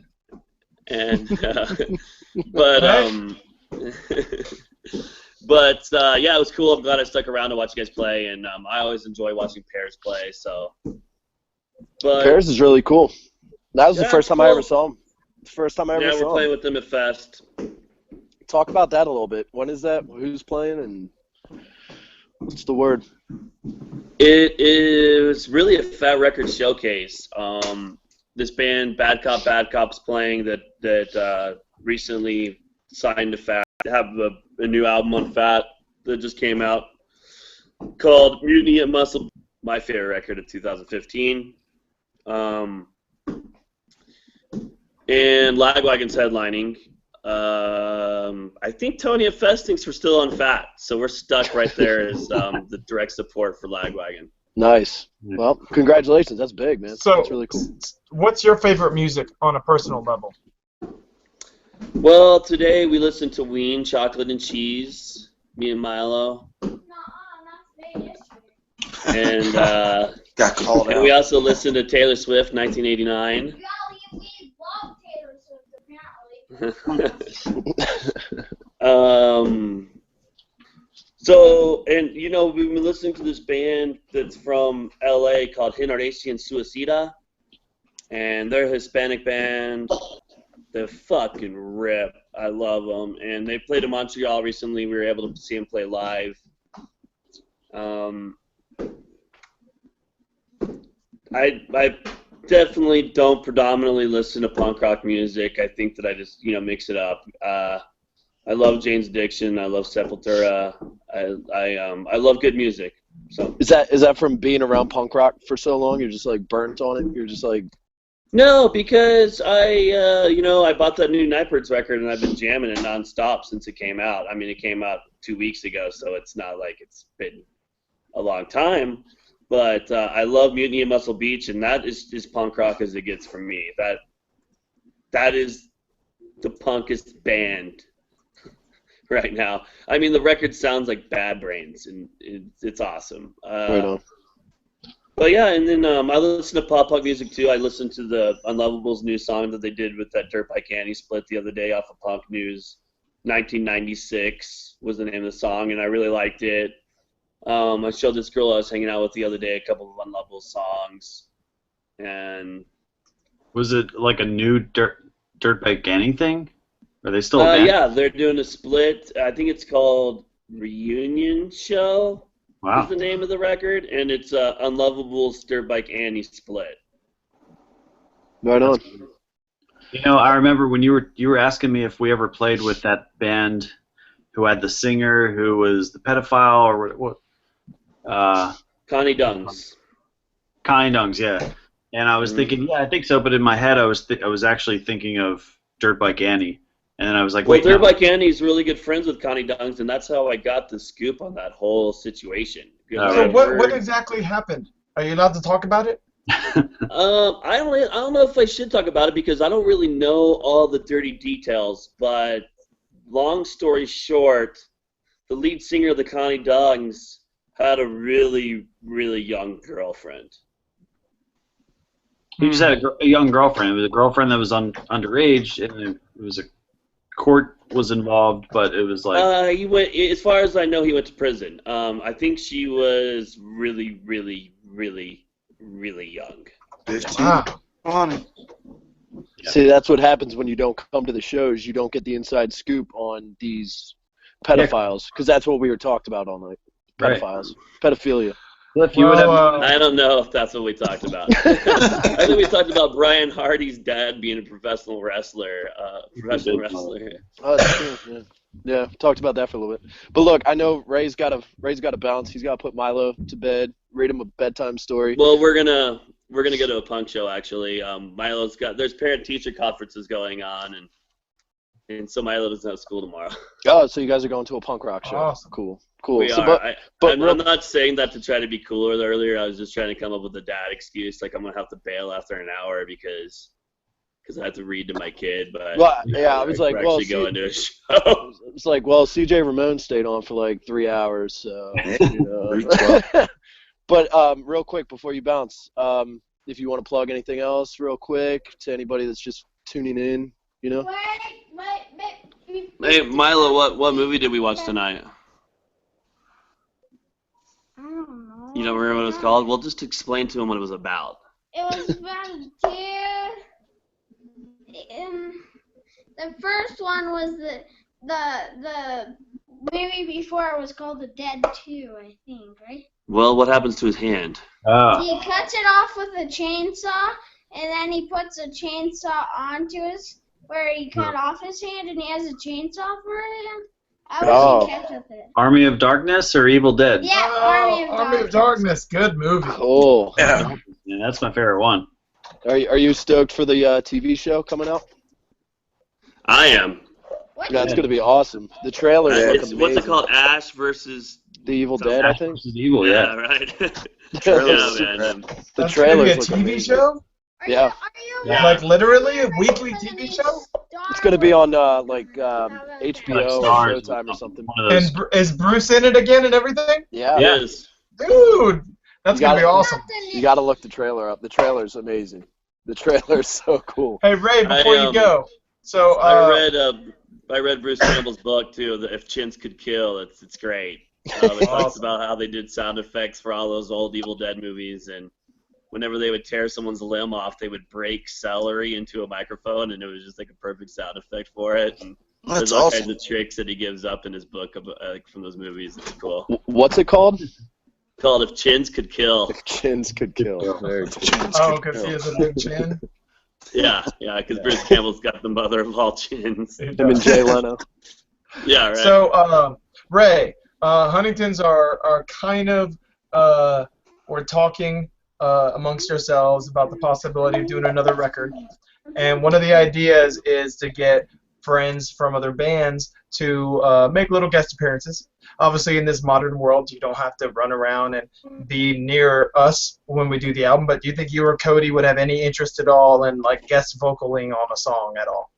and but yeah, it was cool. I'm glad I stuck around to watch you guys play, and I always enjoy watching Pairs play. So, but Pairs is really cool. That was the first time I ever saw him. The first time I ever saw him. Yeah, we're playing with them at Fest. Talk about that a little bit. When is that? Who's playing? And what's the word? It is really a Fat Record showcase. This band, Bad Cop's playing that recently signed to Fat. They have a new album on Fat that just came out called Mutiny at Muscle, my favorite record of 2015. And Lagwagon's headlining. I think Tony and Fest thinks we're still on Fat, so we're stuck right there as the direct support for Lagwagon. Nice. Well, congratulations. That's big, man. So, that's really cool. What's your favorite music on a personal level? Well, today we listened to Ween, Chocolate and Cheese, me and Milo. And got called and out. we also listened to Taylor Swift, 1989. So, and you know, we've been listening to this band that's from LA called Generación Suicida, and they're a Hispanic band. They fucking rip. I love them, and they played in Montreal recently. We were able to see them play live. I definitely don't predominantly listen to punk rock music. I think that I just mix it up. I love Jane's Addiction. I love Sepultura. I love good music. So is that from being around punk rock for so long? You're just like burnt on it. You're just like no, because I bought that new Nightbirds record and I've been jamming it nonstop since it came out. I mean, it came out 2 weeks ago, so it's not like it's been a long time. But I love Mutiny at Muscle Beach, and that is as punk rock as it gets from me. That is the punkest band right now. I mean, the record sounds like Bad Brains, and it's awesome. right on. But yeah, and then I listen to pop punk music too. I listened to the Unlovables new song that they did with that Dirt Bike Annie split the other day off of Punk News. 1996 was the name of the song, and I really liked it. I showed this girl I was hanging out with the other day a couple of Unlovables songs, and was it like a new Dirt Bike Annie thing? Are they still a band? Yeah, they're doing a split. I think it's called Reunion Show. Wow. Is the name of the record, and it's Unlovables Dirt Bike Annie split. Right on. You know, I remember when you were asking me if we ever played with that band who had the singer who was the pedophile or what? Connie Dungs. Connie Dungs, yeah. And I was thinking, yeah, I think so. But in my head, I was actually thinking of Dirt Bike Annie, and then I was like, wait, Dirt Bike Annie's really good friends with Connie Dungs, and that's how I got the scoop on that whole situation. So what exactly happened? Are you allowed to talk about it? I don't know if I should talk about it because I don't really know all the dirty details. But long story short, the lead singer of the Connie Dungs had a really, really young girlfriend. He just had a young girlfriend. It was a girlfriend that was underage, and it was a court was involved, but it was like he went. As far as I know, he went to prison. I think she was really, really, really, really young. 15. Wow. Honey. Yeah. See, that's what happens when you don't come to the shows. You don't get the inside scoop on these pedophiles, because that's what we were talked about all night. Right. pedophiles, pedophilia. Cliff, you would have. I don't know if that's what we talked about. I think we talked about Brian Hardy's dad being a professional wrestler. Oh, that's true. Yeah. Yeah, talked about that for a little bit. But look, I know Ray's got to bounce. He's got to put Milo to bed, read him a bedtime story. Well, we're gonna go to a punk show actually. There's parent-teacher conferences going on, and so Milo doesn't have school tomorrow. Oh, so you guys are going to a punk rock show? Awesome. Cool. We So, are. but I'm not saying that to try to be cooler earlier. I was just trying to come up with a dad excuse, like I'm gonna have to bail after an hour because I have to read to my kid. But well, yeah, I was like, well, actually going to a show. it's like, well, CJ Ramon stayed on for like 3 hours, so. But real quick before you bounce, if you want to plug anything else, real quick, to anybody that's just tuning in, you know. Hey, Milo, what movie did we watch tonight? I don't know. You don't remember what it was called? Well, just explain to him what it was about. It was about a dude. The first one was the movie before it was called The Dead 2, I think, right? Well, what happens to his hand? He cuts it off with a chainsaw, and then he puts a chainsaw onto where he cut off his hand, and he has a chainsaw for him. I wish he kept with it. Army of Darkness or Evil Dead? Yeah, Army of Darkness. Good movie. Cool. Yeah. Yeah, that's my favorite one. Are you stoked for the TV show coming out? I am. Yeah, it's gonna be awesome. The trailer look amazing. What's it called? Ash versus The Evil Dead, I Ash think. versus Evil, yeah. right. Trailer's Yeah, man. The That's trailers gonna look be a TV amazing. show? Yeah. Like literally a weekly TV show? It's gonna be on HBO Like or Stars Showtime or something. One of those. And is Bruce in it again and everything? Yeah. Yes. Dude, that's You gonna be gotta- awesome. You gotta look the trailer up. The trailer's amazing. The trailer's so cool. Hey Ray, before you go, so I read Bruce Campbell's book too. The If Chins Could Kill. It's great. It talks about how they did sound effects for all those old Evil Dead movies, and whenever they would tear someone's limb off, they would break celery into a microphone, and it was just like a perfect sound effect for it. And That's there's all awesome. kinds of tricks that he gives up in his book from those movies. It's cool. What's it called? Called If Chins Could Kill. If Chins Could Kill. Very cool. oh, because he has a big chin. Yeah, because Bruce Campbell's got the mother of all chins. Him and Jay Leno. Yeah, right. So Ray, Huntingtons are kind of we're talking amongst ourselves about the possibility of doing another record, and one of the ideas is to get friends from other bands to make little guest appearances. Obviously, in this modern world, you don't have to run around and be near us when we do the album, but do you think you or Cody would have any interest at all in like guest vocaling on a song at all?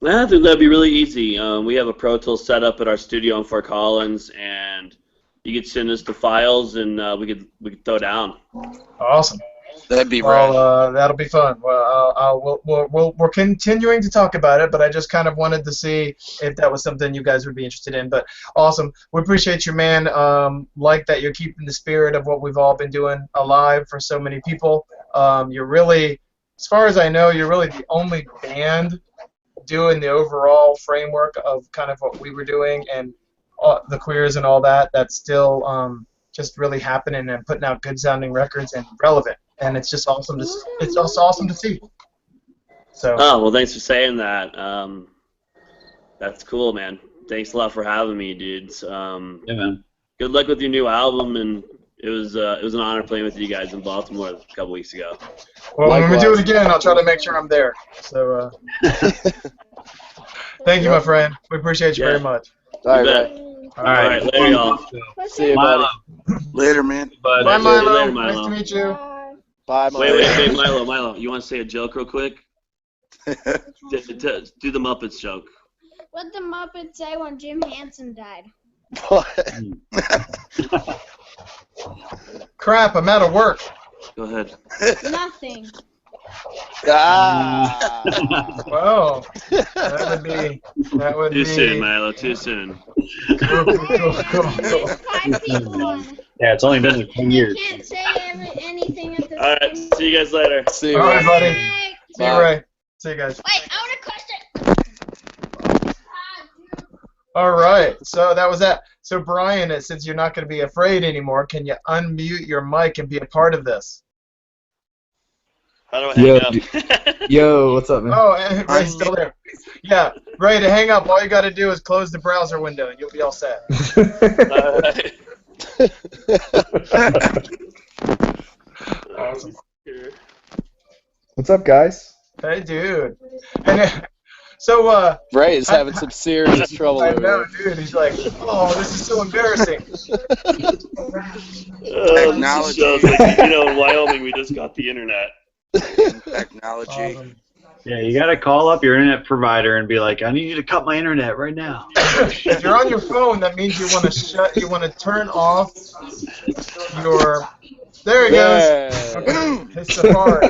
I think that'd be really easy. We have a Pro Tools set up at our studio in Fort Collins, and you could send us the files, and we could throw down. Awesome. That'd be right. Well, that'll be fun. Well, we're continuing to talk about it, but I just kind of wanted to see if that was something you guys would be interested in. But awesome. We appreciate you, man. Like that you're keeping the spirit of what we've all been doing alive for so many people. You're really, as far as I know, you're really the only band doing the overall framework of kind of what we were doing and the queers and all that. That's still just really happening and putting out good sounding records and relevant. And it's just awesome to it's also awesome to see. So. Oh well, thanks for saying that. That's cool, man. Thanks a lot for having me, dudes. Yeah, man. Good luck with your new album, and it was an honor playing with you guys in Baltimore a couple weeks ago. Well, when we do Likewise. it again, I'll try to make sure I'm there. So. Thank you, my friend. We appreciate you Yeah. very much. All right, You bet. Ray. All right, later, y'all. See you, buddy. Milo. Later, man. But Bye, See you Milo. later, Nice Milo. to meet you. Bye, Milo. Wait, Milo, you want to say a joke real quick? Do the Muppets joke. What the Muppets say when Jim Henson died? Crap, I'm out of work. Go ahead. Nothing. Ah. Well, that would Too be. soon, Milo. Too soon. Cool. There's 5 people on it. yeah, it's only been 10 You years. can't say anything at the All right, same see you guys later. See you, All right, Ray. buddy. Bye. See you, Ray. See you guys. Wait, I want a question. All right, so that was that. So Brian, since you're not going to be afraid anymore, can you unmute your mic and be a part of this? How do I hang up? Yo, what's up, man? Oh, Ray's still there. Yeah, Ray, to hang up, all you got to do is close the browser window, and you'll be all set. Alright. Awesome. What's up, guys? Hey, dude. And, so, Ray is having some serious trouble I over know, here. dude. He's like, oh, this is so embarrassing. Technology. Shows like, in Wyoming, we just got the internet. Technology. Awesome. Yeah, you gotta call up your internet provider and be like, I need you to cut my internet right now. If you're on your phone, that means you want to turn off your. There it goes. Yeah. Okay. It's Safari.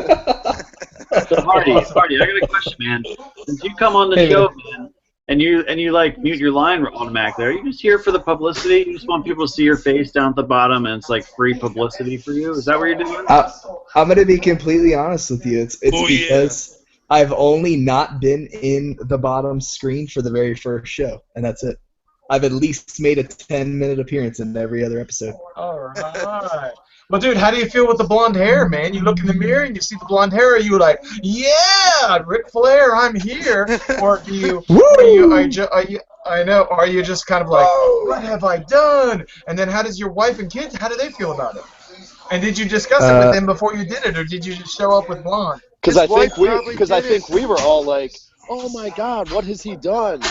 So Hardy, I got a question, man. Since you come on the show, man, and you like mute your line automatically, are you just here for the publicity? You just want people to see your face down at the bottom, and it's like free publicity for you? Is that what you're doing? I'm gonna be completely honest with you. It's because I've only not been in the bottom screen for the very first show, and that's it. I've at least made a 10-minute appearance in every other episode. All right. Well, dude, how do you feel with the blonde hair, man? You look in the mirror and you see the blonde hair. Are you like, yeah, Ric Flair, I'm here? Or do you? Are you just kind of like, what have I done? And then how does your wife and kids? How do they feel about it? And did you discuss it with them before you did it, or did you just show up with blonde? Because I think we were all like, oh my God, what has he done?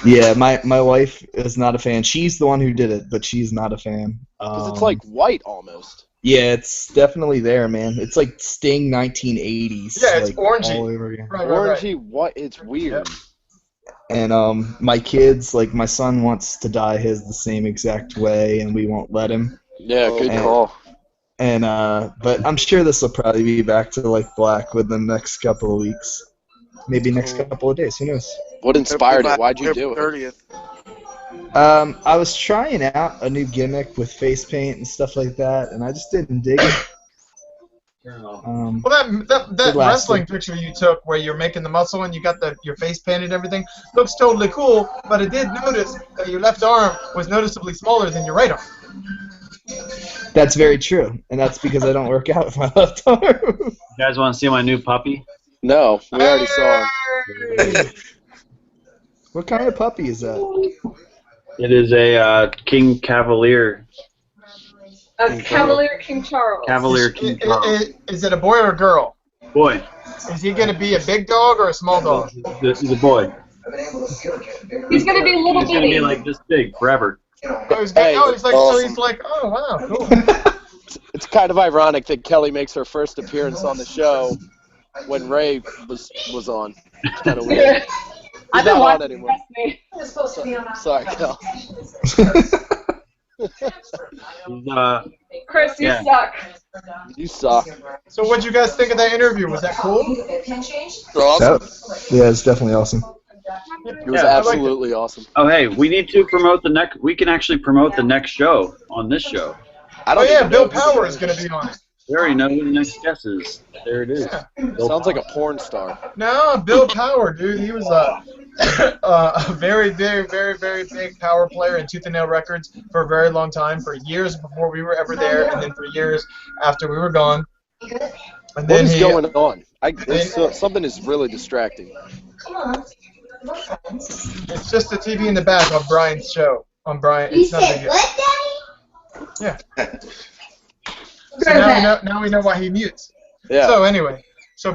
Yeah, my wife is not a fan. She's the one who did it, but she's not a fan. Because it's like white almost. Yeah, it's definitely there, man. It's like Sting 1980s. Yeah, it's like, orangey. all over again. Right. Orangey, white, it's weird. And my kids, like my son wants to dye his the same exact way, and we won't let him. Yeah, good call. And but I'm sure this will probably be back to like black within the next couple of weeks, maybe next couple of days. Who knows? What inspired it? Why'd you do it? 30th. I was trying out a new gimmick with face paint and stuff like that, and I just didn't dig it. Well, that last wrestling picture you took where you're making the muscle and you got your face painted and everything looks totally cool, but I did notice that your left arm was noticeably smaller than your right arm. That's very true, and that's because I don't work out with my left arm. You guys want to see my new puppy? No, we already saw him. What kind of puppy is that? It is a King Cavalier. Cavalier King Charles. Cavalier King Charles. Is it a boy or a girl? Boy. Is he going to be a big dog or a small dog? He's a boy. He's going to be little He's going to bitty. be like this big forever. He's like, oh, wow, cool. It's kind of ironic that Kelly makes her first appearance on the show when Ray was on. It's kind of weird. I've been not on watching anymore. Sorry, Kel. Chris, you Yeah. suck. You suck. So what'd you guys think of that interview? Was that cool? Yeah, it's definitely awesome. It was Yeah, I absolutely awesome. Oh, hey, we need to promote the next. We can actually promote the next show on this show. I Oh, don't yeah, even Bill know who Power it is going to be on it. We already know who the next guest is. There it is. Yeah. Sounds like a porn star. No, Bill Power, dude. He was a very, very, very, very big power player in Tooth and Nail Records for a very long time, for years before we were ever there, and then for years after we were gone. And What then is going on? Something is really distracting. It's just the TV in the back on Brian's show. On Brian, it's not big. Yeah. So now we know why he mutes. Yeah. So anyway,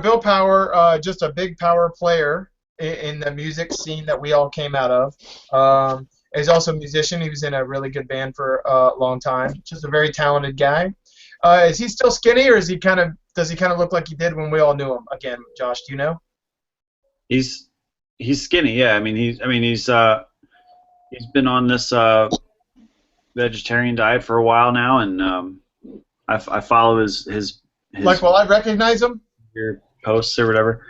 Bill Power, just a big power player in the music scene that we all came out of. He's also a musician. He was in a really good band for a long time. Just a very talented guy. Is he still skinny, or does he kind of look like he did when we all knew him? Again, Josh, do you know? He's skinny. Yeah, I mean he's been on this vegetarian diet for a while now, and I follow his Like, will I recognize him? your posts or whatever.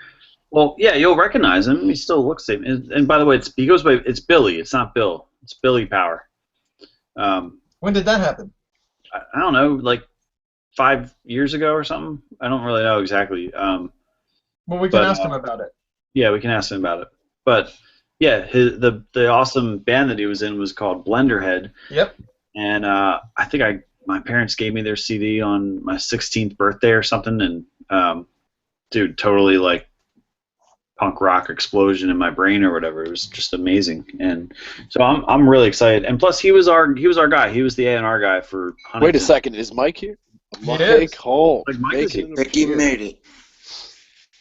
Well, yeah, you'll recognize him. He still looks the same. And by the way, he goes by, it's Billy. It's not Bill. It's Billy Power. When did that happen? I don't know, like 5 years ago or something. I don't really know exactly. Well, we can ask him about it. Yeah, we can ask him about it. But Yeah, the awesome band that he was in was called Blenderhead. Yep. And I think my parents gave me their CD on my 16th birthday or something, and dude, totally like punk rock explosion in my brain or whatever. It was just amazing, and so I'm really excited. And plus, he was our guy. He was the A&R guy for Huntington. Wait a second, is Mike here? He is. Home. Like Mike is here. Think he made it.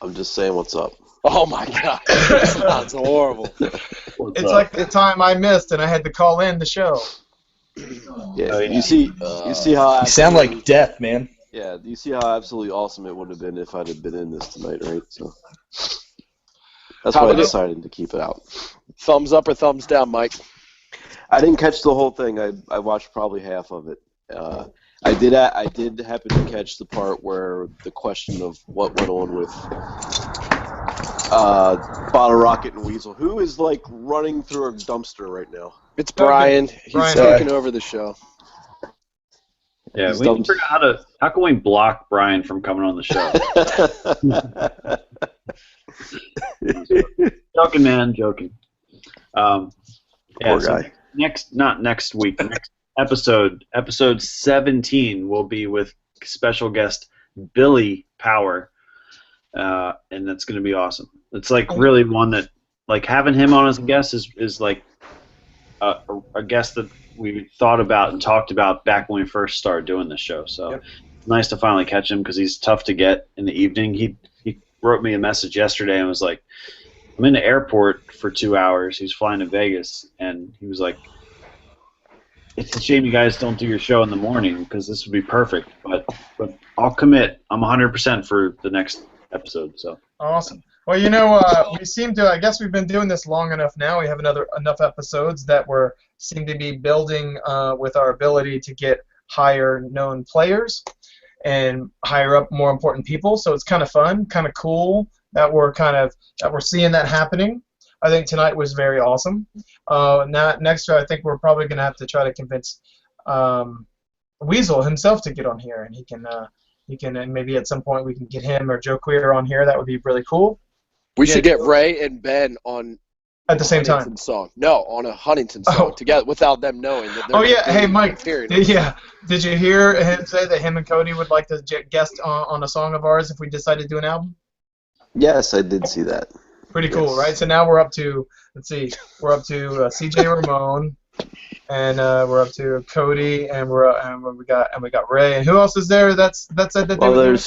I'm just saying what's up. Oh my god, that sounds horrible. It's like the time I missed and I had to call in the show. Yeah, you see how You sound like death, man. Yeah, you see how absolutely awesome it would have been if I'd have been in this tonight, right? So that's why I decided to keep it out. Thumbs up or thumbs down, Mike? I didn't catch the whole thing. I watched probably half of it. I did happen to catch the part where the question of what went on with Bottlerocket and Weasel. Who is like running through a dumpster right now? It's Brian. He's taking over the show. Yeah, we need to figure out how can we block Brian from coming on the show? Joking, man, joking. Yeah, Poor guy. Not next week. Next episode 17 will be with special guest Billy Power, and that's going to be awesome. It's like really one that, like, having him on as a guest is like a guest that we thought about and talked about back when we first started doing this show. So it's nice to finally catch him because he's tough to get in the evening. He wrote me a message yesterday and was like, I'm in the airport for 2 hours. He's flying to Vegas, and he was like, it's a shame you guys don't do your show in the morning because this would be perfect. But I'll commit. I'm 100% for the next episode. So awesome. Well, we seem to. I guess we've been doing this long enough now. We have enough episodes that seem to be building with our ability to get higher known players and higher up more important people. So it's kind of fun, kind of cool that we're seeing that happening. I think tonight was very awesome. Next, I think we're probably going to have to try to convince Weasel himself to get on here, and he can, and maybe at some point we can get him or Joe Queer on here. That would be really cool. We should get Ray and Ben on at the same time. Song. No, on a Huntington song together without them knowing that they're. Oh yeah, hey Mike. Did you hear him say that him and Cody would like to guest on a song of ours if we decide to do an album? Yes, I did see that. Pretty cool, right? So now we're up to CJ Ramon, and we're up to Cody, and we got Ray, and who else is there? That's it. Well,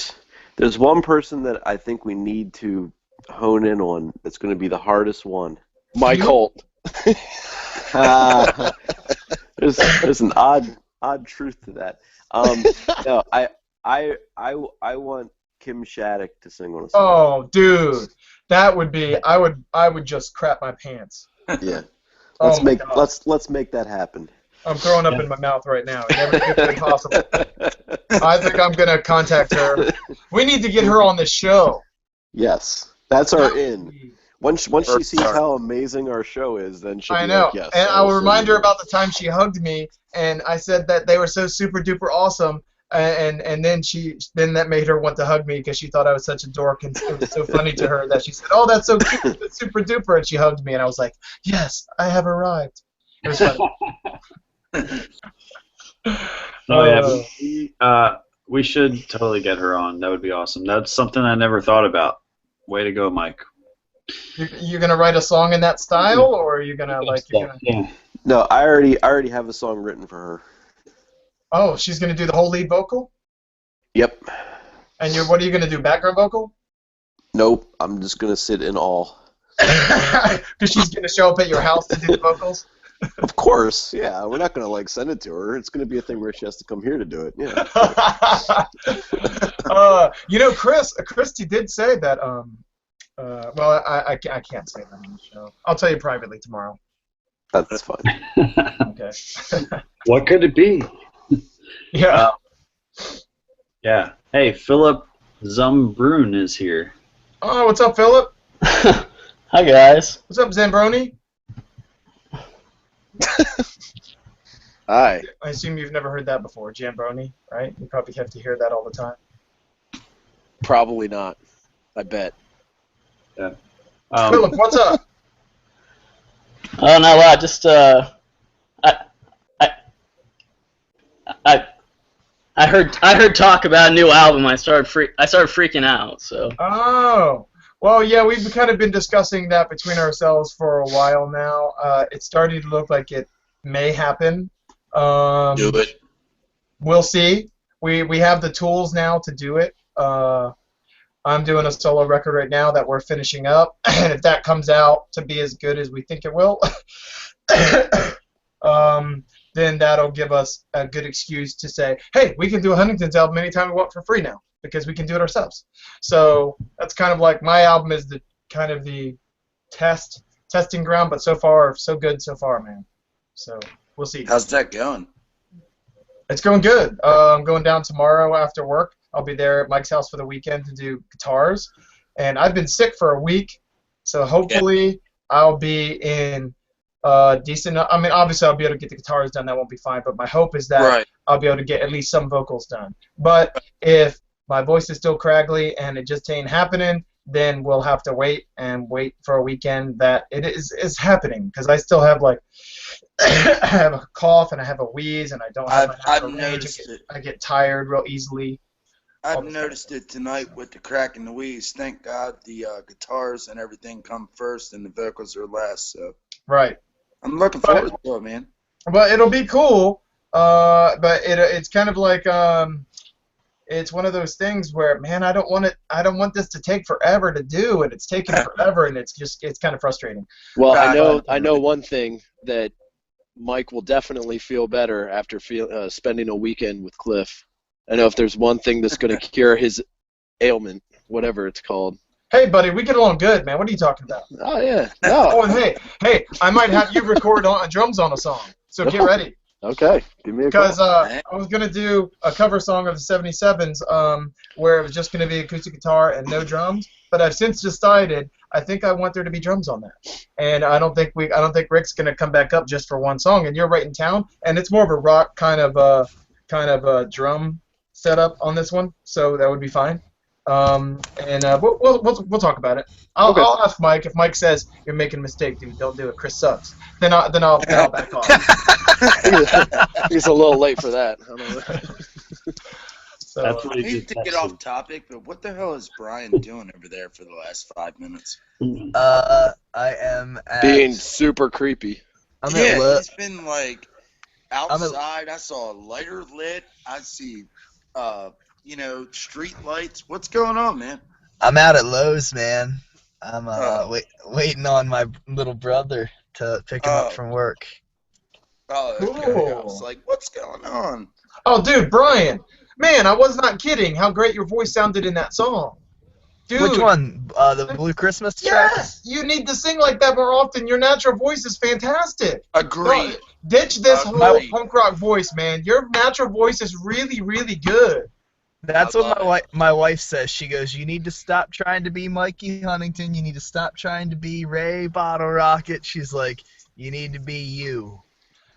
there's one person that I think we need to hone in on. That's going to be the hardest one. Mike Holt. There's an odd truth to that. No, I want Kim Shattuck to sing on a song. Oh, dude, that would be. I would just crap my pants. Yeah. Let's make that happen. I'm throwing up in my mouth right now. Every way possible. I think I'm gonna contact her. We need to get her on the show. Yes, that's our in. Once she sees how amazing our show is, then she'll be like, yes. And I'll remind her about the time she hugged me, and I said that they were so super duper awesome, and then that made her want to hug me because she thought I was such a dork, and it was so funny to her that she said, "Oh, that's so cute, that's super duper," and she hugged me, and I was like, "Yes, I have arrived." It was funny. We should totally get her on. That would be awesome. That's something I never thought about. Way to go, Mike. You're gonna write a song in that style, or are you gonna Yeah. No, I already have a song written for her. Oh, she's gonna do the whole lead vocal? Yep. And what are you gonna do? Background vocal? Nope. I'm just gonna sit in awe. Because she's gonna show up at your house to do the vocals. Of course, yeah. We're not gonna send it to her. It's gonna be a thing where she has to come here to do it. Yeah. Christy did say that. Well, I can't say that on the show. I'll tell you privately tomorrow. That's fine. Okay. What could it be? Yeah. Yeah. Hey, Philip Zumbrun is here. Oh, what's up, Philip? Hi, guys. What's up, Zambroni? Hi. I assume you've never heard that before, Jambroni, right? You probably have to hear that all the time. Probably not. I bet. Yeah. Philip, what's up? Oh, not a lot. Just I I I heard talk about a new album. I started freaking out. So. Oh. Well, yeah, we've kind of been discussing that between ourselves for a while now. It's starting to look like it may happen. Do it. We'll see. We have the tools now to do it. I'm doing a solo record right now that we're finishing up, and if that comes out to be as good as we think it will, then that'll give us a good excuse to say, hey, we can do a Huntingtons album anytime we want for free now, because we can do it ourselves. So that's kind of like my album is the kind of the testing ground, but so far, so good so far, man. So we'll see. How's that going? It's going good. I'm going down tomorrow after work. I'll be there at Mike's house for the weekend to do guitars. And I've been sick for a week, so hopefully I'll be in decent. I mean, obviously I'll be able to get the guitars done. That won't be fine. But my hope is that I'll be able to get at least some vocals done. But if my voice is still craggly and it just ain't happening, then we'll have to wait for a weekend that it is happening, because I still have like I have a cough and I have a wheeze and I don't have I've range. noticed it. I get tired real easily. I've noticed it tonight with the crack and the wheeze. Thank God the guitars and everything come first and the vocals are last. So right. I'm looking forward to it, man. But it'll be cool. But it's kind of like it's one of those things where, man, I don't want this to take forever to do, and it's taking forever, and it's kind of frustrating. Well, I know one thing, that Mike will definitely feel better after spending a weekend with Cliff. I know if there's one thing that's going to cure his ailment, whatever it's called. Hey, buddy, we get along good, man. What are you talking about? Oh, yeah. No. Oh, and hey, I might have you record drums on a song, so get ready. Okay, give me a call. Because I was going to do a cover song of the 77s where it was just going to be acoustic guitar and no drums, but I've since decided I think I want there to be drums on that. And I don't think Rick's going to come back up just for one song, and you're right in town, and it's more of a rock kind of drum setup on this one, so that would be fine. We'll talk about it. I'll ask Mike. If Mike says you're making a mistake, dude, don't do it. Chris sucks. Then I'll back off. He's a little late for that. So, I hate to get off topic, but what the hell is Brian doing over there for the last 5 minutes? I am being super creepy. He's been like outside. I saw a lighter lit. I see, street lights. What's going on, man? I'm out at Lowe's, man. I'm waiting on my little brother to pick him up from work. Oh, okay. Cool. I was like, what's going on? Oh, dude, Brian. Man, I was not kidding how great your voice sounded in that song. Dude. Which one? The Blue Christmas track? Yes! You need to sing like that more often. Your natural voice is fantastic. Agreed. Ditch this whole punk rock voice, man. Your natural voice is really, really good. That's what my wife says. She goes, you need to stop trying to be Mikey Huntington. You need to stop trying to be Ray Bottlerocket. She's like, you need to be you.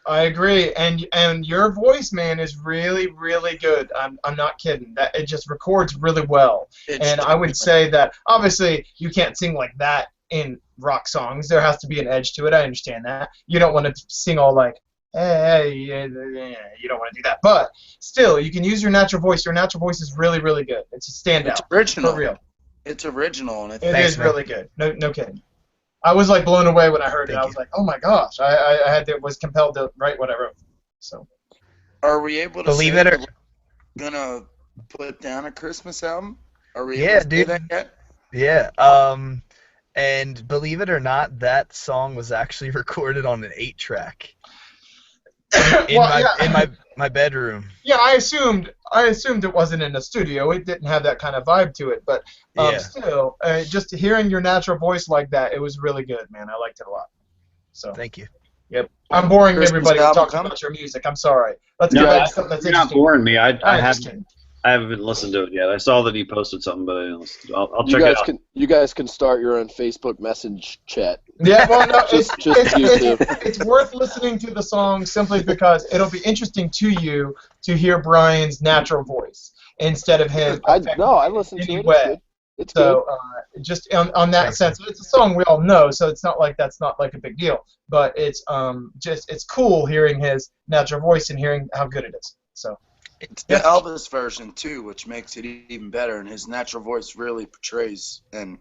I agree, and your voice, man, is really, really good. I'm not kidding. That it just records really well. And I would say that obviously you can't sing like that in rock songs. There has to be an edge to it. I understand that. You don't want to sing all like, hey, you don't want to do that. But still, you can use your natural voice. Your natural voice is really, really good. It's a standout. It's original. For real. It's original, and it is really good. No kidding. I was like blown away when I heard it. I was like, "Oh my gosh!" I was compelled to write what I wrote. So, are we able to believe it or gonna put down a Christmas album? Are we able to do that yet? Yeah. And believe it or not, that song was actually recorded on an 8-track in my bedroom. Yeah, I assumed it wasn't in a studio. It didn't have that kind of vibe to it, but still, just hearing your natural voice like that, it was really good, man. I liked it a lot. So thank you. Yep. I'm boring everybody with talking about your music. I'm sorry. Let's get back to something that's interesting. You're not boring me. I haven't listened to it yet. I saw that he posted something, but I didn't listen to it. I'll check it out. You guys can start your own Facebook message chat. Yeah, well, no, it's worth listening to the song simply because it'll be interesting to you to hear Brian's natural voice instead of him. I listened to it. It's So just on that sense, it's a song we all know, so it's not like that's not like a big deal. But it's just it's cool hearing his natural voice and hearing how good it is. So It's the Elvis version too, which makes it even better, and his natural voice really portrays, and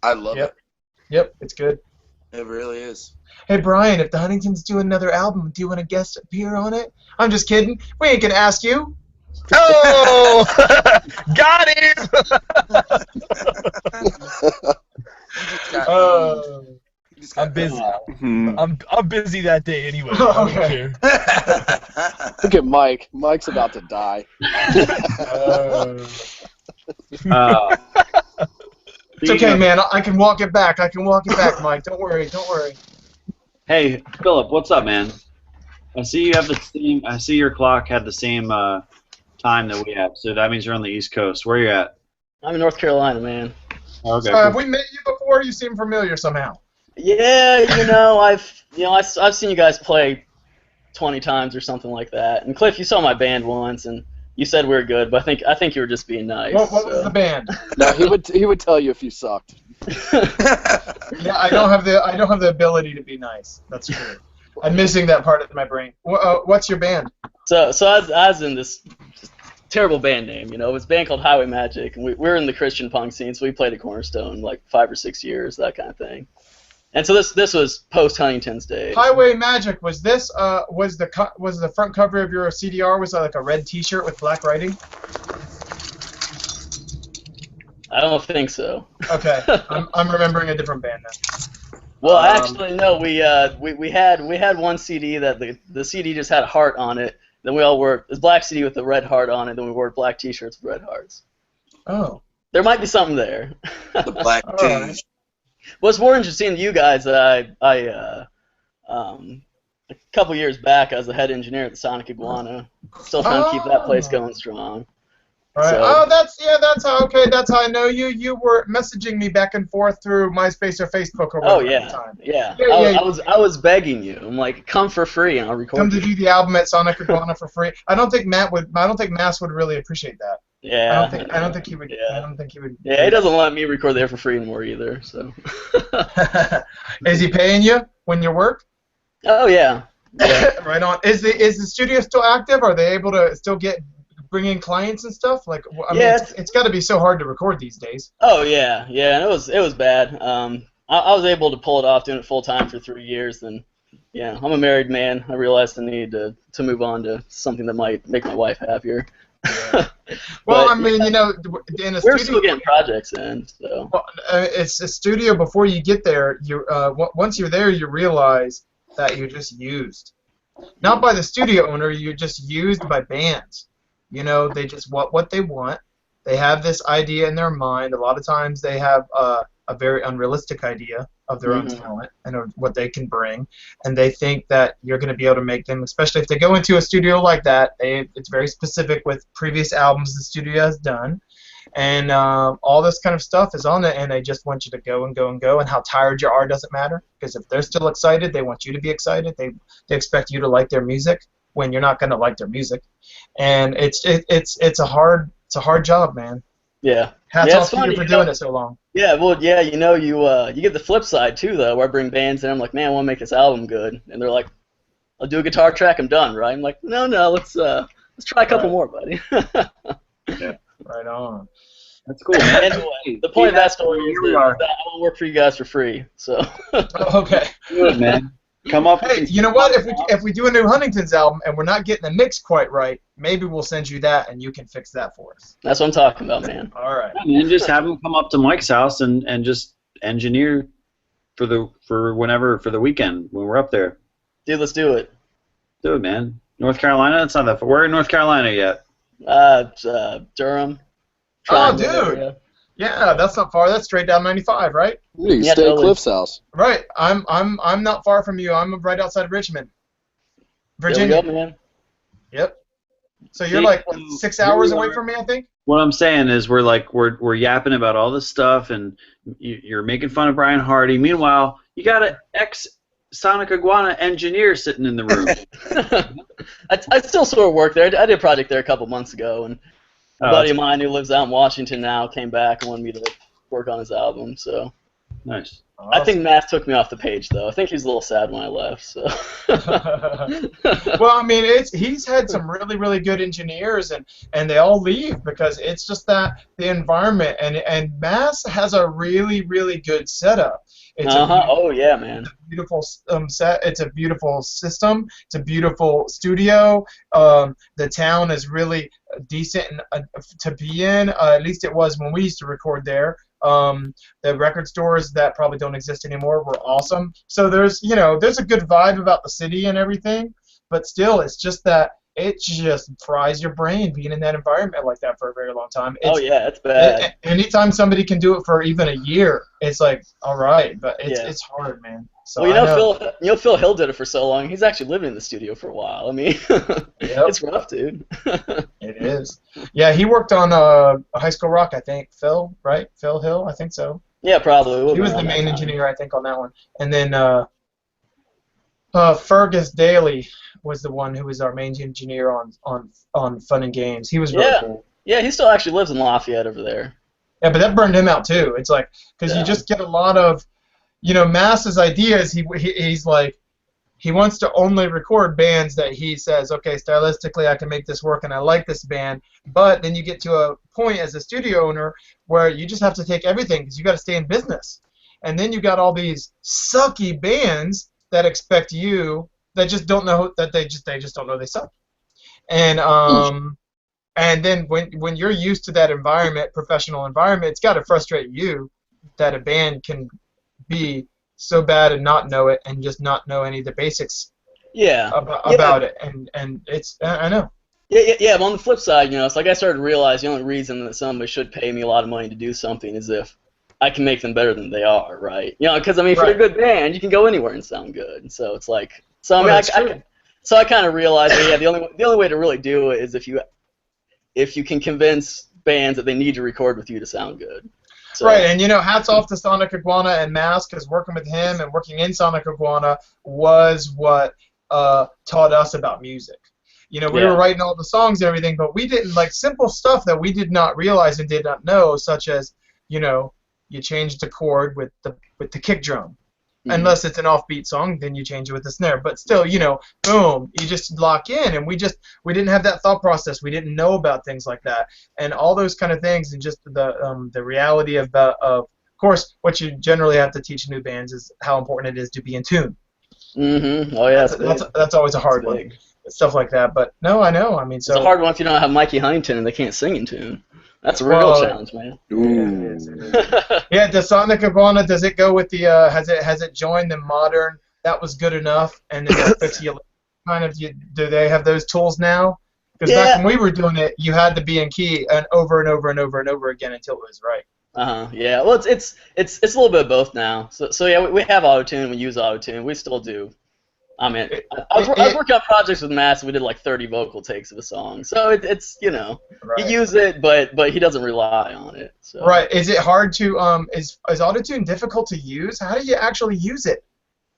I love it. Yep, it's good. It really is. Hey Brian, if the Huntingtons do another album, do you want to guest appear on it? I'm just kidding. We ain't gonna ask you. Oh, got him! I'm busy. I'm busy that day anyway. I don't care. Look at Mike. Mike's about to die. It's okay, man. I can walk it back. I can walk it back, Mike. Don't worry. Don't worry. Hey, Philip, what's up, man? I see you have the same. I see your clock had the same time that we have, so that means you're on the East Coast. Where are you at? I'm in North Carolina, man. Okay. Have we met you before? You seem familiar somehow. Yeah, I've seen you guys play 20 times or something like that. And Cliff, you saw my band once, and you said we were good, but I think you were just being nice. What was the band? No, he would tell you if you sucked. Yeah, I don't have the ability to be nice. That's true. I'm missing that part of my brain. What's your band? So I was in this terrible band name, It was a band called Highway Magic, and we're in the Christian punk scene, so we played at Cornerstone like 5 or 6 years, that kind of thing. And so this was post Huntington's days. Highway Magic, was this was the front cover of your CDR was like a red T-shirt with black writing? I don't think so. Okay, I'm remembering a different band now. Well, actually, no. We had one CD that the CD just had a heart on it. Then we all wore this black CD with a red heart on it. Then we wore black T-shirts with red hearts. Oh. There might be something there. The black T. What's more interesting to you guys that a couple years back I was the head engineer at the Sonic Iguana. Still trying to keep that place going strong. Right. So, oh, that's how I know you. You were messaging me back and forth through MySpace or Facebook or whatever at the time. Yeah. I was begging you. I'm like, come for free and I'll record. Come to do the album at Sonic Iguana for free. I don't think Mass would really appreciate that. Yeah. I don't think he would. Yeah. I don't think he would. Yeah, he doesn't let me record there for free anymore either. So. Is he paying you when you work? Oh yeah. Right on. Is the studio still active? Are they able to still bring in clients and stuff? Like, I mean, it's got to be so hard to record these days. Oh yeah, and it was bad. I was able to pull it off doing it full time for 3 years, and yeah, I'm a married man. I realized the need to move on to something that might make my wife happier. Yeah. Well, I mean, in a we're studio, still getting projects in, so. Well, it's a studio. Before you get there, once you're there, you realize that you're just used, not by the studio owner. You're just used by bands. They just want what they want. They have this idea in their mind. A lot of times they have a very unrealistic idea of their own talent and of what they can bring, and they think that you're going to be able to make them, especially if they go into a studio like that. It's very specific with previous albums the studio has done, and all this kind of stuff is on it, and they just want you to go and go and go, and how tired you are doesn't matter, because if they're still excited, they want you to be excited. They expect you to like their music when you're not going to like their music, and it's a hard job, man. Yeah. Hats off to you for doing it so long. Yeah, well, yeah, you get the flip side too, though, where I bring bands in. I'm like, man, I want to make this album good, and they're like, I'll do a guitar track, I'm done, right? I'm like, no, let's try a couple more, buddy. Yeah. Right on. That's cool. Anyway, the point of that story is that I won't work for you guys for free, so. Okay. Good, man. Come up. Hey, you know what? If we do a new Huntingtons album and we're not getting the mix quite right, maybe we'll send you that and you can fix that for us. That's what I'm talking about, man. All right. Yeah, man, just have him come up to Mike's house and just engineer for the weekend when we're up there. Dude, let's do it. Do it, man. North Carolina? That's not that far. We're in North Carolina yet. Durham. Oh, dude. Yeah, that's not far. That's straight down 95, right? You stay at Cliff's house. Right. I'm not far from you. I'm right outside of Richmond, Virginia. There we go, man. Yep. So you're like 6 hours away from me, I think. What I'm saying is we're yapping about all this stuff, and you're making fun of Brian Hardy. Meanwhile, you got an ex-Sonic Iguana engineer sitting in the room. I still sort of work there. I did a project there a couple months ago, and a buddy of mine who lives out in Washington now came back and wanted me to work on his album. So Nice. I think Math took me off the page, though. I think he's a little sad when I left. So. Well, I mean, he's had some really, really good engineers, and they all leave because it's just that the environment, and Mass has a really, really good setup. It's Oh yeah, man. Beautiful set. It's a beautiful system. It's a beautiful studio. The town is really decent to be in. At least it was when we used to record there. The record stores that probably don't exist anymore were awesome. So there's a good vibe about the city and everything, but still, it's just that it just fries your brain being in that environment like that for a very long time. It's bad. Anytime somebody can do it for even a year, it's like, all right, but it's hard, man. So well, Phil Hill did it for so long. He's actually living in the studio for a while. I mean, it's rough, dude. It is. Yeah, he worked on High School Rock, I think. Phil, right? Phil Hill, I think so. Yeah, probably. He was the main engineer, I think, on that one. And then Fergus Daly was the one who was our main engineer on Fun and Games. He was really cool. Yeah, he still actually lives in Lafayette over there. Yeah, but that burned him out too. It's like, because you just get a lot of, Mass's ideas. He's like, he wants to only record bands that he says, okay, stylistically I can make this work and I like this band. But then you get to a point as a studio owner where you just have to take everything because you got to stay in business. And then you got all these sucky bands that expect you that just don't know that they just don't know they suck. And then when you're used to that environment, professional environment, it's got to frustrate you that a band can be so bad and not know it and just not know any of the basics about it. And it's, I know. Yeah, but on the flip side, it's like I started to realize the only reason that somebody should pay me a lot of money to do something is if I can make them better than they are, right? Because, I mean, if you're a good band, you can go anywhere and sound good. And so it's like, I kind of realized that, the only way to really do it is if you can convince bands that they need to record with you to sound good. So, right, and hats off to Sonic Iguana and Mask, because working with him and working in Sonic Iguana was what taught us about music. We were writing all the songs and everything, but we didn't, like, simple stuff that we did not realize and did not know, such as, you change the chord with the kick drum. Unless it's an offbeat song, then you change it with the snare. But still, boom, you just lock in, and we didn't have that thought process. We didn't know about things like that, and all those kind of things, and just the reality of course, what you generally have to teach new bands is how important it is to be in tune. Mm-hmm. Oh yeah, that's always a hard one, stuff like that. But no, I know. I mean, it's a hard one if you don't have Mikey Huntington and they can't sing in tune. That's a real challenge, man. Yeah, does Sonic Iguana, does it go with the, has it joined the modern, that was good enough, and then it fits you kind of, do they have those tools now? Because back when we were doing it, you had to be in key and over and over and over and over again until it was right. Yeah, well, it's a little bit of both now. So yeah, we have auto-tune, we use auto-tune, we still do. I mean, I was working on projects with Mass, and we did like 30 vocal takes of a song. So it's you use it, but he doesn't rely on it. So. Right. Is it hard to is autotune difficult to use? How do you actually use it?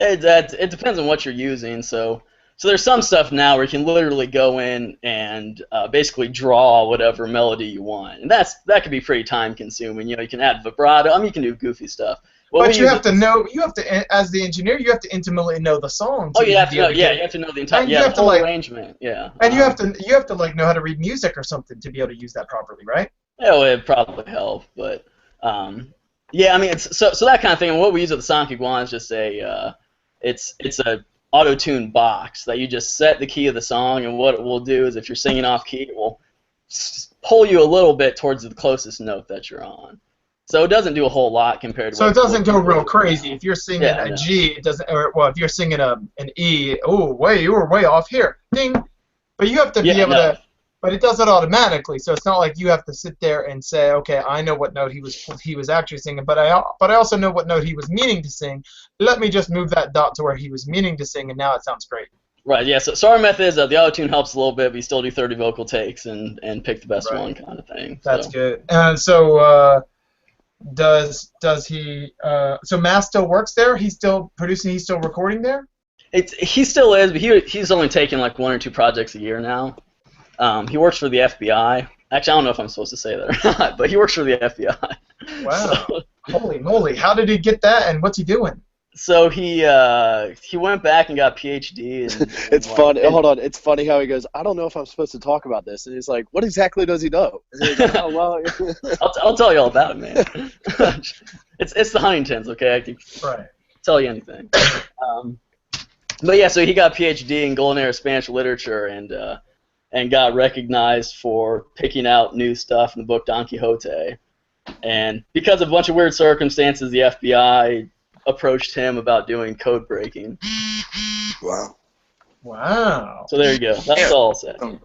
It depends on what you're using. So there's some stuff now where you can literally go in and basically draw whatever melody you want, and that can be pretty time consuming. You can add vibrato. I mean, you can do goofy stuff. But you have to know. You have to, as the engineer, you have to intimately know the song. Oh, you have to know. Yeah, you have to know the entire. Yeah, the whole arrangement. Yeah. And you have to like know how to read music or something to be able to use that properly, right? Yeah, well, it'd probably help, but yeah, I mean, it's so that kind of thing. And what we use at the Sonic Iguana is just it's a auto-tune box that you just set the key of the song, and what it will do is if you're singing off key, it will pull you a little bit towards the closest note that you're on. So it doesn't do a whole lot compared to. So it doesn't go real crazy. If you're singing a G, it doesn't. Or well, if you're singing an E, you were way off here, ding. But you have to be able to. But it does it automatically, so it's not like you have to sit there and say, okay, I know what note he was actually singing, but I also know what note he was meaning to sing. Let me just move that dot to where he was meaning to sing, and now it sounds great. Right. Yeah. So our method is that the auto-tune helps a little bit, but you still do 30 vocal takes and pick the best one, kind of thing. That's good. And so. Does he? So Mass still works there? He's still producing. He's still recording there. He still is, but he's only taking like 1 or 2 projects a year now. He works for the FBI, Actually, I don't know if I'm supposed to say that or not, but he works for the FBI. Wow. Holy moly. How did he get that, and what's he doing? So he went back and got PhD. It's funny. Hold on. It's funny how he goes, I don't know if I'm supposed to talk about this. And he's like, what exactly does he know? And he's like, oh, well. I'll tell you all about it, man. It's the Huntingtons, okay? I can tell you anything. But yeah, so he got PhD in Golden Era Spanish literature and got recognized for picking out new stuff in the book Don Quixote. And because of a bunch of weird circumstances, the FBI approached him about doing code breaking. Wow. Wow. So there you go. That's all I'll say. Holy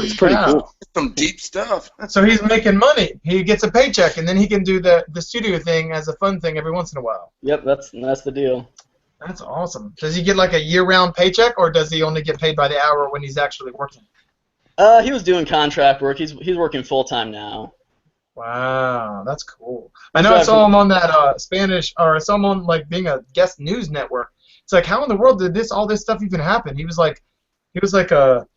It's pretty cow. cool. Some deep stuff. So he's making money. He gets a paycheck, and then he can do the studio thing as a fun thing every once in a while. Yep, that's the deal. That's awesome. Does he get like a year-round paycheck, or does he only get paid by the hour when he's actually working? He was doing contract work. He's working full-time now. Wow, that's cool. I know I saw him on that Spanish, or I saw him on like being a guest news network. It's like, how in the world did all this stuff even happen? He was like a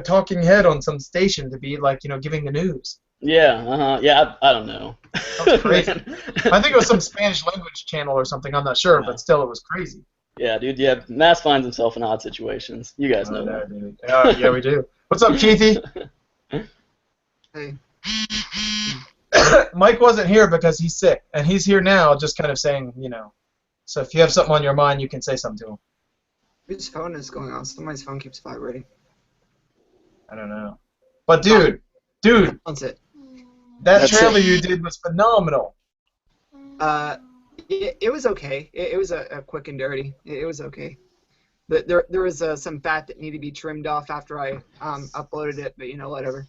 talking head on some station to be like, giving the news. Yeah, yeah, I don't know. That's crazy. I think it was some Spanish language channel or something. I'm not sure, but still, it was crazy. Yeah, dude. Yeah, Mass finds himself in odd situations. You guys know that. Dude. Yeah, we do. What's up, Keithy? Hey. Mike wasn't here because he's sick, and he's here now, just kind of saying, So if you have something on your mind, you can say something to him. Whose phone is going on? Somebody's phone keeps vibrating. I don't know. But dude, That's it. That trailer you did was phenomenal. It was okay. It was a quick and dirty. It was okay. But there was some fat that needed to be trimmed off after I uploaded it, but whatever.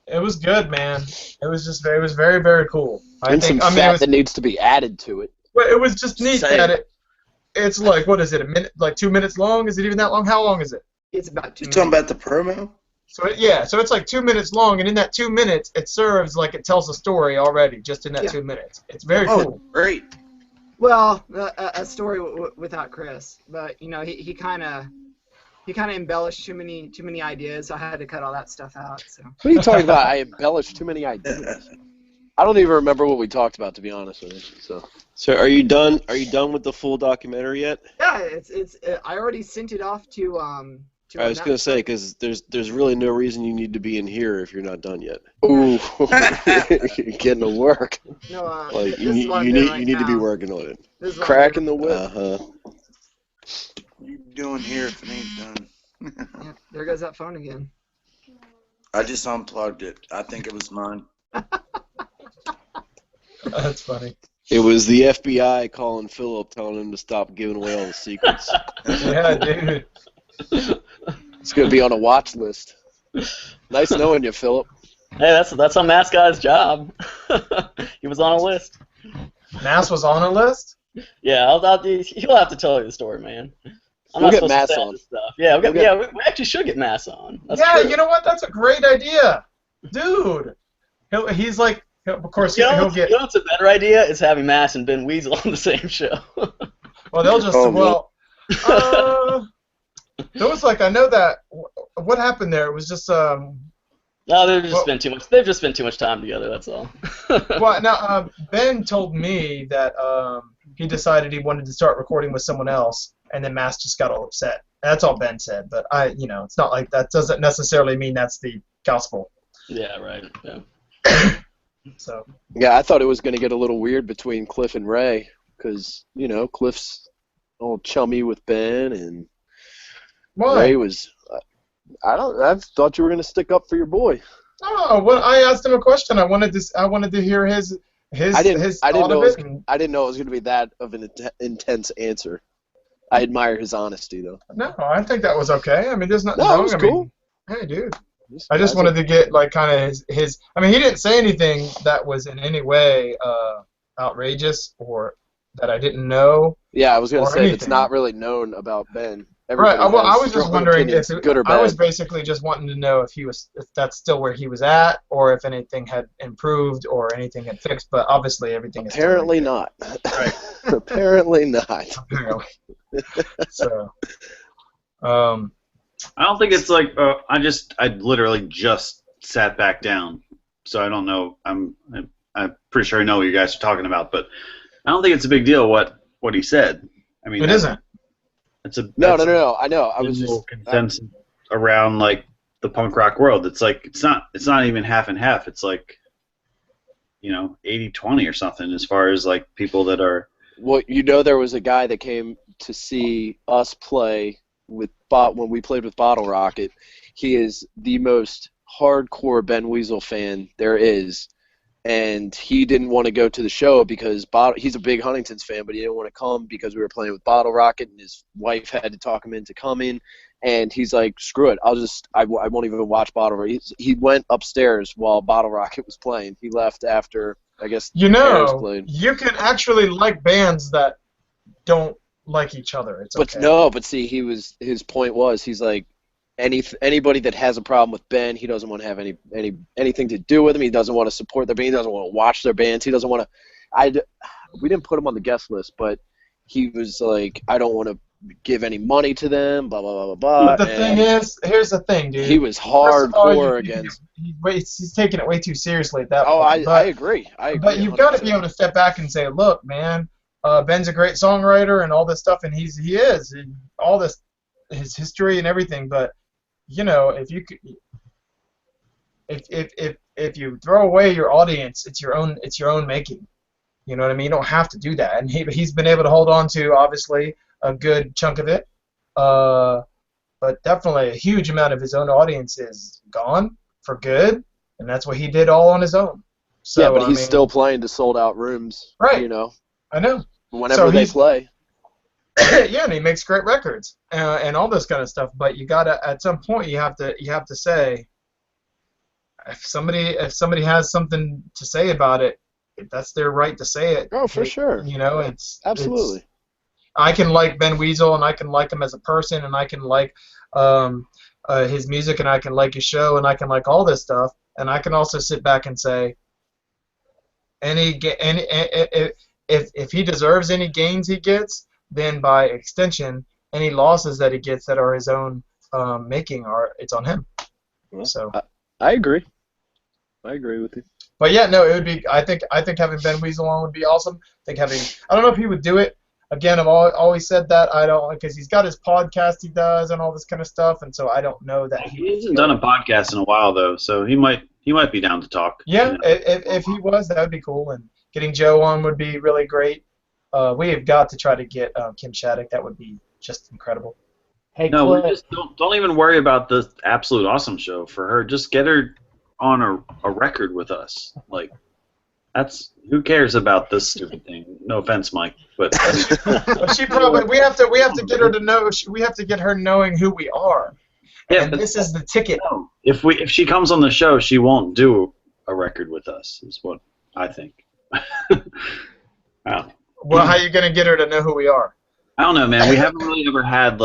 It was good, man. It was very, very cool. Some fat that needs to be added to it. Well, it was just neat that it's like, what is it, a minute, like 2 minutes long? Is it even that long? How long is it? It's about 2 minutes. You talking about the promo? So so it's like 2 minutes long, and in that 2 minutes, it serves like it tells a story already, just in that 2 minutes. It's very cool. Great. Well, a story without Chris, but he kind of embellished too many ideas, so I had to cut all that stuff out. So. What are you talking about? I embellished too many ideas. I don't even remember what we talked about, to be honest with you. So are you done? Are you done with the full documentary yet? Yeah, it's I already sent it off to I was gonna say, because there's really no reason you need to be in here if you're not done yet. Ooh, you're getting to work. No, like you need to be working on it. Cracking the whip. What you doing here if it ain't done? Yeah, there goes that phone again. I just unplugged it. I think it was mine. That's funny. It was the FBI calling Philip, telling him to stop giving away all the secrets. Yeah, dude. It's gonna be on a watch list. Nice knowing you, Philip. Hey, that's a Mass guy's job. He was on a list. Mass was on a list? Yeah, he'll have to tell you the story, man. We'll get Mass on. Stuff. Yeah, we actually should get Mass on. That's true. You know what? That's a great idea, dude. He's like, of course, he'll get. You know what's a better idea is having Mass and Ben Weasel on the same show. Well, they'll just there was like, I know that what happened there. It was just No, they've just spent too much time together. That's all. Well, now Ben told me that he decided he wanted to start recording with someone else, and then Mass just got all upset. That's all Ben said, but it's not like that doesn't necessarily mean that's the gospel. Yeah, right. Yeah. So. Yeah, I thought it was going to get a little weird between Cliff and Ray, because Cliff's all chummy with Ben, and Ray was. I thought you were going to stick up for your boy. Oh, well, I asked him a question. I wanted to hear his I didn't know it was going to be that of an intense answer. I admire his honesty, though. No, I think that was okay. I mean, there's nothing wrong. No, it was cool. Hey, dude. I just wanted to get like kind of his. I mean, he didn't say anything that was in any way outrageous or that I didn't know. Yeah, I was going to say it's not really known about Ben. Right. Well, I was just wondering if good or bad. I was basically just wanting to know if that's still where he was at, or if anything had improved or anything had fixed. But obviously, everything is apparently not. Right. Apparently not. Apparently. So. I don't think it's like I literally just sat back down. So I don't know. I'm pretty sure I know what you guys are talking about, but I don't think it's a big deal what he said. I mean, It isn't. It's a No. I know. I was just consensus around like the punk rock world. It's like it's not even half and half. It's like 80-20 or something as far as like people that are. Well, there was a guy that came to see us play with when we played with Bottlerocket. He is the most hardcore Ben Weasel fan there is, and he didn't want to go to the show because he's a big Huntingtons fan, but he didn't want to come because we were playing with Bottlerocket, and his wife had to talk him into coming. And he's like, screw it, I won't even watch Bottlerocket. He went upstairs while Bottlerocket was playing. He left after, I guess, Paris played. You can actually like bands that don't like each other. It's okay. But see, his point was, he's like, anybody that has a problem with Ben, he doesn't want to have anything to do with him. He doesn't want to support their band. He doesn't want to watch their bands. He doesn't want to. We didn't put him on the guest list, but he was like, I don't want to give any money to them. Blah blah blah blah blah. But the thing is, here's the thing, dude. He was hardcore against. He's taking it way too seriously at that point. I agree. But you've got to be able to step back and say, look, man, Ben's a great songwriter and all this stuff, and he is all this, his history and everything. But if you throw away your audience, it's your own making. You know what I mean? You don't have to do that, and he's been able to hold on to obviously a good chunk of it, but definitely a huge amount of his own audience is gone for good, and that's what he did all on his own. So, yeah, but he's still playing to sold-out rooms, right? I know. Whenever they play. Yeah, and he makes great records and all this kind of stuff. But you gotta, at some point, you have to say, if somebody has something to say about it, that's their right to say it. Oh, for sure. It's absolutely. I can like Ben Weasel, and I can like him as a person, and I can like his music, and I can like his show, and I can like all this stuff, and I can also sit back and say, if he deserves any gains he gets, then by extension, any losses that he gets that are his own making, it's on him. So I agree. I agree with you. But yeah, no, it would be. I think having Ben Weasel on would be awesome. I don't know if he would do it. Again, I've always said that I don't, because he's got his podcast he does and all this kind of stuff, and so I don't know that he hasn't done a podcast in a while though, so he might be down to talk. Yeah, if he was, that would be cool, and getting Joe on would be really great. We have got to try to get Kim Shattuck. That would be just incredible. Hey, no, we just don't even worry about the absolute awesome show for her. Just get her on a record with us. Like, who cares about this stupid thing? No offense, Mike, but she probably we have to get her to know. We have to get her knowing who we are. Yeah, and this is the ticket. No. If she comes on the show, she won't do a record with us. Is what I think. Wow. Well, how are you gonna get her to know who we are? I don't know, man. We haven't really ever had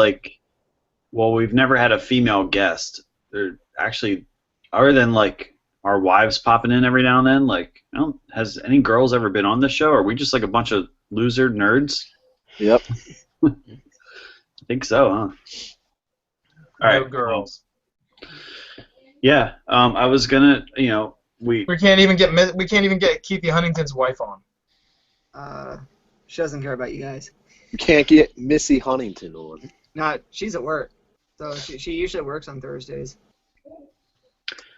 we've never had a female guest. They're actually, other than our wives popping in every now and then, has any girls ever been on this show? Or are we just like a bunch of loser nerds? Yep. I think so, huh? All right, girls. Yeah, I was gonna, we can't even get Keithy Huntington's wife on. She doesn't care about you guys. You can't get Missy Huntington on. No, she's at work, so she usually works on Thursdays.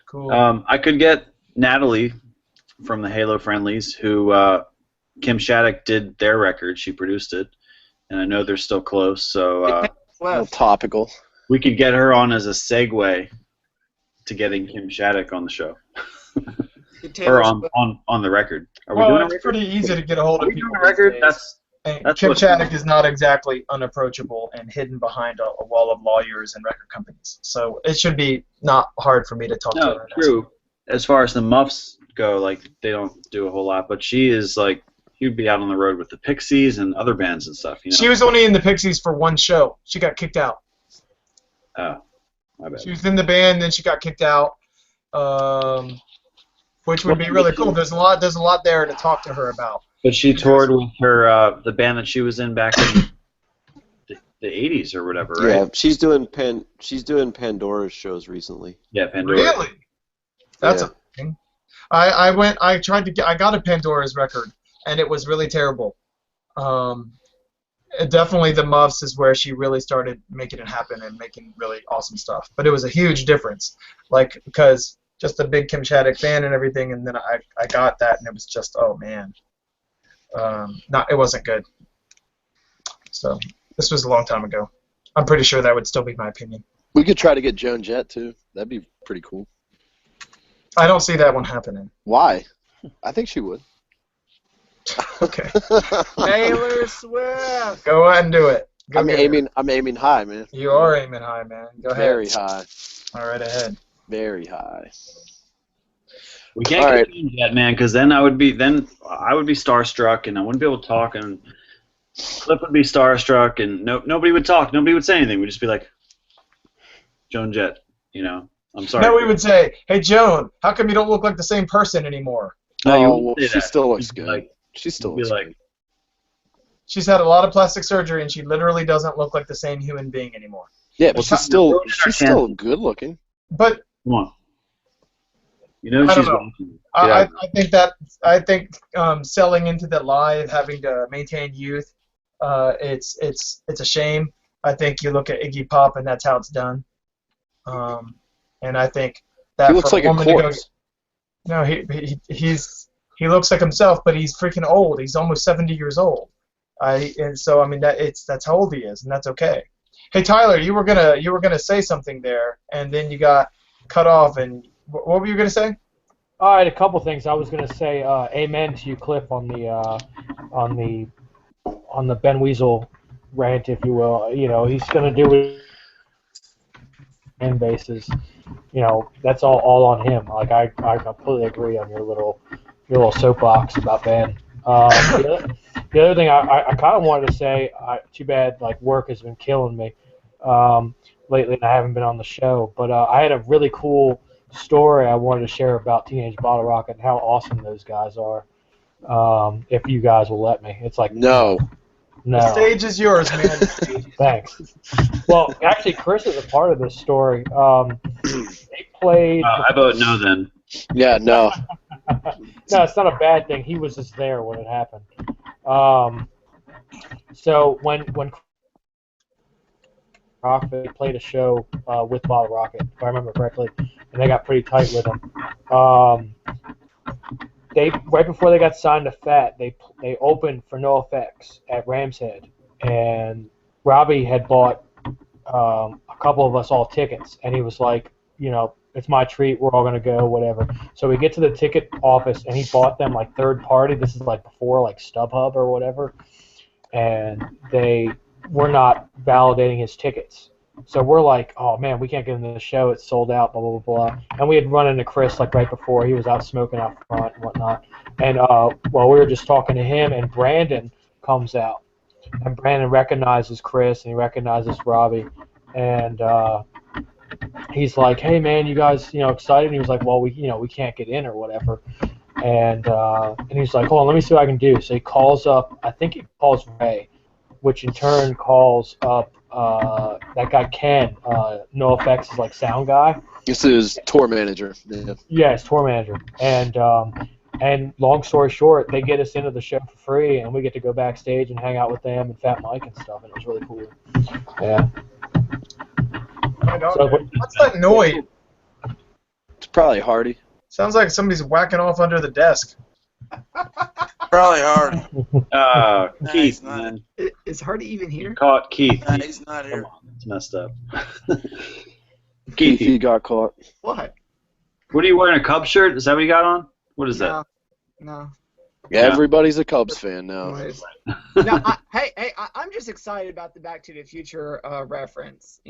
Cool. I could get Natalie from the Halo Friendlies, who Kim Shattuck did their record. She produced it, and I know they're still close, so topical. We could get her on as a segue to getting Kim Shattuck on the show. Or on the record. Are we doing a record? It's pretty easy to get a hold of people. Doing a record? That's Kim Shattuck is not exactly unapproachable and hidden behind a wall of lawyers and record companies. So it should be not hard for me to talk to her. True. As far as the Muffs go, they don't do a whole lot, but she is you'd be out on the road with the Pixies and other bands and stuff. She was only in the Pixies for one show. She got kicked out. Oh, my bad. She was in the band, then she got kicked out. Which would be really cool. There's a lot there to talk to her about. But she toured with her the band that she was in back in the 80s or whatever, right? Yeah, she's doing Pandora's shows recently. Yeah, Pandora. Really? That's Yeah. amazing. I got a Pandora's record, and it was really terrible. Definitely the Muffs is where she really started making it happen and making really awesome stuff. But it was a huge difference, like, because just a big Kim Shattuck fan and everything, and then I got that, and it was just, oh man, it wasn't good. So this was a long time ago. I'm pretty sure that would still be my opinion. We could try to get Joan Jett too. That'd be pretty cool. I don't see that one happening. Why? I think she would. Okay. Taylor Swift. Go ahead and do it. Go I'm get her. aiming high, man. You are aiming high, man. Go ahead. Very high. All right, ahead. Very high. We can't All get right. Joan Jett, man, because then I would be starstruck and I wouldn't be able to talk, and Cliff would be starstruck and nobody would talk, nobody would say anything. We'd just be like, Joan Jett, I'm sorry. No, we would say, hey, Joan, how come you don't look like the same person anymore? No, you Oh, wouldn't well, say she that. still looks You'd be good. like- She still you'd be looks like, good. She's had a lot of plastic surgery, and she literally doesn't look like the same human being anymore. Yeah, but Well, she's still good looking. But come on. I She's don't know. watching. I think selling into the lie of having to maintain youth, it's a shame. I think you look at Iggy Pop, and that's how it's done. And I think that He looks for like a a woman to go, corpse. no, he looks like himself, but he's freaking old. He's almost 70 years old. And so I mean that's how old he is, and that's okay. Hey Tyler, you were gonna say something there, and then you got cut off. And what were you gonna say? All right, a couple things. I was gonna say amen to you, Cliff, on the Ben Weasel rant, if you will. He's gonna do it fan bases. That's all on him. Like I completely agree on your little soapbox about Ben. The other thing I kind of wanted to say, too bad like work has been killing me lately, and I haven't been on the show. But I had a really cool story I wanted to share about Teenage Bottlerocket and how awesome those guys are. If you guys will let me, it's like No. The stage is yours, man. Thanks. Well, actually, Chris is a part of this story. They played. I vote no then. Yeah, no. No, it's not a bad thing. He was just there when it happened. So when they played a show with Bottlerocket, if I remember correctly, and they got pretty tight with him. They right before they got signed to Fat, they opened for NoFX at Ram's Head, and Robbie had bought a couple of us all tickets, and he was like, it's my treat, we're all gonna go, whatever. So we get to the ticket office, and he bought them like third party. This is like before like StubHub or whatever, and they were not validating his tickets. So we're like, oh man, we can't get into the show. It's sold out, blah, blah, blah, blah. And we had run into Chris like right before. He was out smoking out front and whatnot. And while we were just talking to him, and Brandon comes out. And Brandon recognizes Chris, and he recognizes Robbie. And he's like, hey man, you guys, excited? And he was like, well, we can't get in or whatever. And he's like, hold on, let me see what I can do. So he calls up, I think he calls Ray, which in turn calls up that guy Ken, NoFX's like sound guy. This is tour manager. Yeah. Yeah, his tour manager. And long story short, they get us into the show for free, and we get to go backstage and hang out with them and Fat Mike and stuff, and it was really cool. Yeah. So, What's that noise? It's probably Hardy. Sounds like somebody's whacking off under the desk. Probably Hardy. Keith, man. Is Hardy even here? Caught Keith. Nah, he's not here. Come on, it's messed up. Keith, he got caught. What? What are you wearing, a Cubs shirt? Is that what you got on? What is that? No. Yeah, everybody's a Cubs fan now. No, I'm just excited about the Back to the Future reference.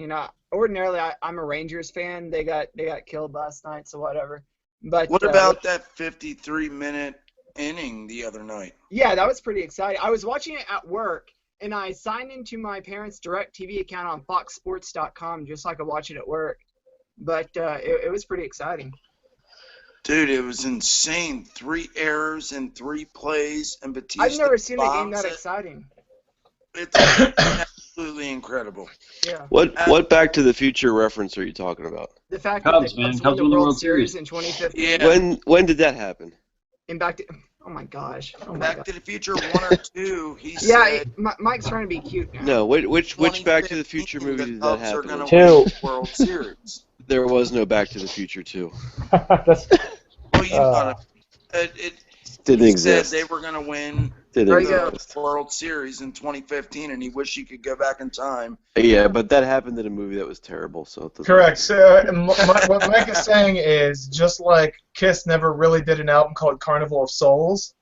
Ordinarily I'm a Rangers fan. They got killed last night, so whatever. But what about that 53-minute inning the other night? Yeah, that was pretty exciting. I was watching it at work, and I signed into my parents' DirecTV account on FoxSports.com just so I could watch it at work. But it was pretty exciting. Dude, it was insane. 3 errors in 3 plays, and Batista I've never seen a game bombs that it. exciting. It's absolutely absolutely incredible. Yeah. What Back to the Future reference are you talking about? The fact Cubs, that the man. Cubs Cubs won the World Series in 2015. Yeah. When did that happen? And back to, oh my gosh. Oh my Back God. to the Future 1 or 2, he Yeah, said. Mike's trying to be cute now. No, which Back to the Future movie did that Cubs are happen? going in? to win the World Series. There was no Back to the Future 2. That's, Well, you got it. Didn't He exist. said they were going to win Didn't the exist. World Series in 2015, and he wished he could go back in time. Yeah, but that happened in a movie that was terrible. So it doesn't Correct. So what Mike is saying is just like Kiss never really did an album called Carnival of Souls.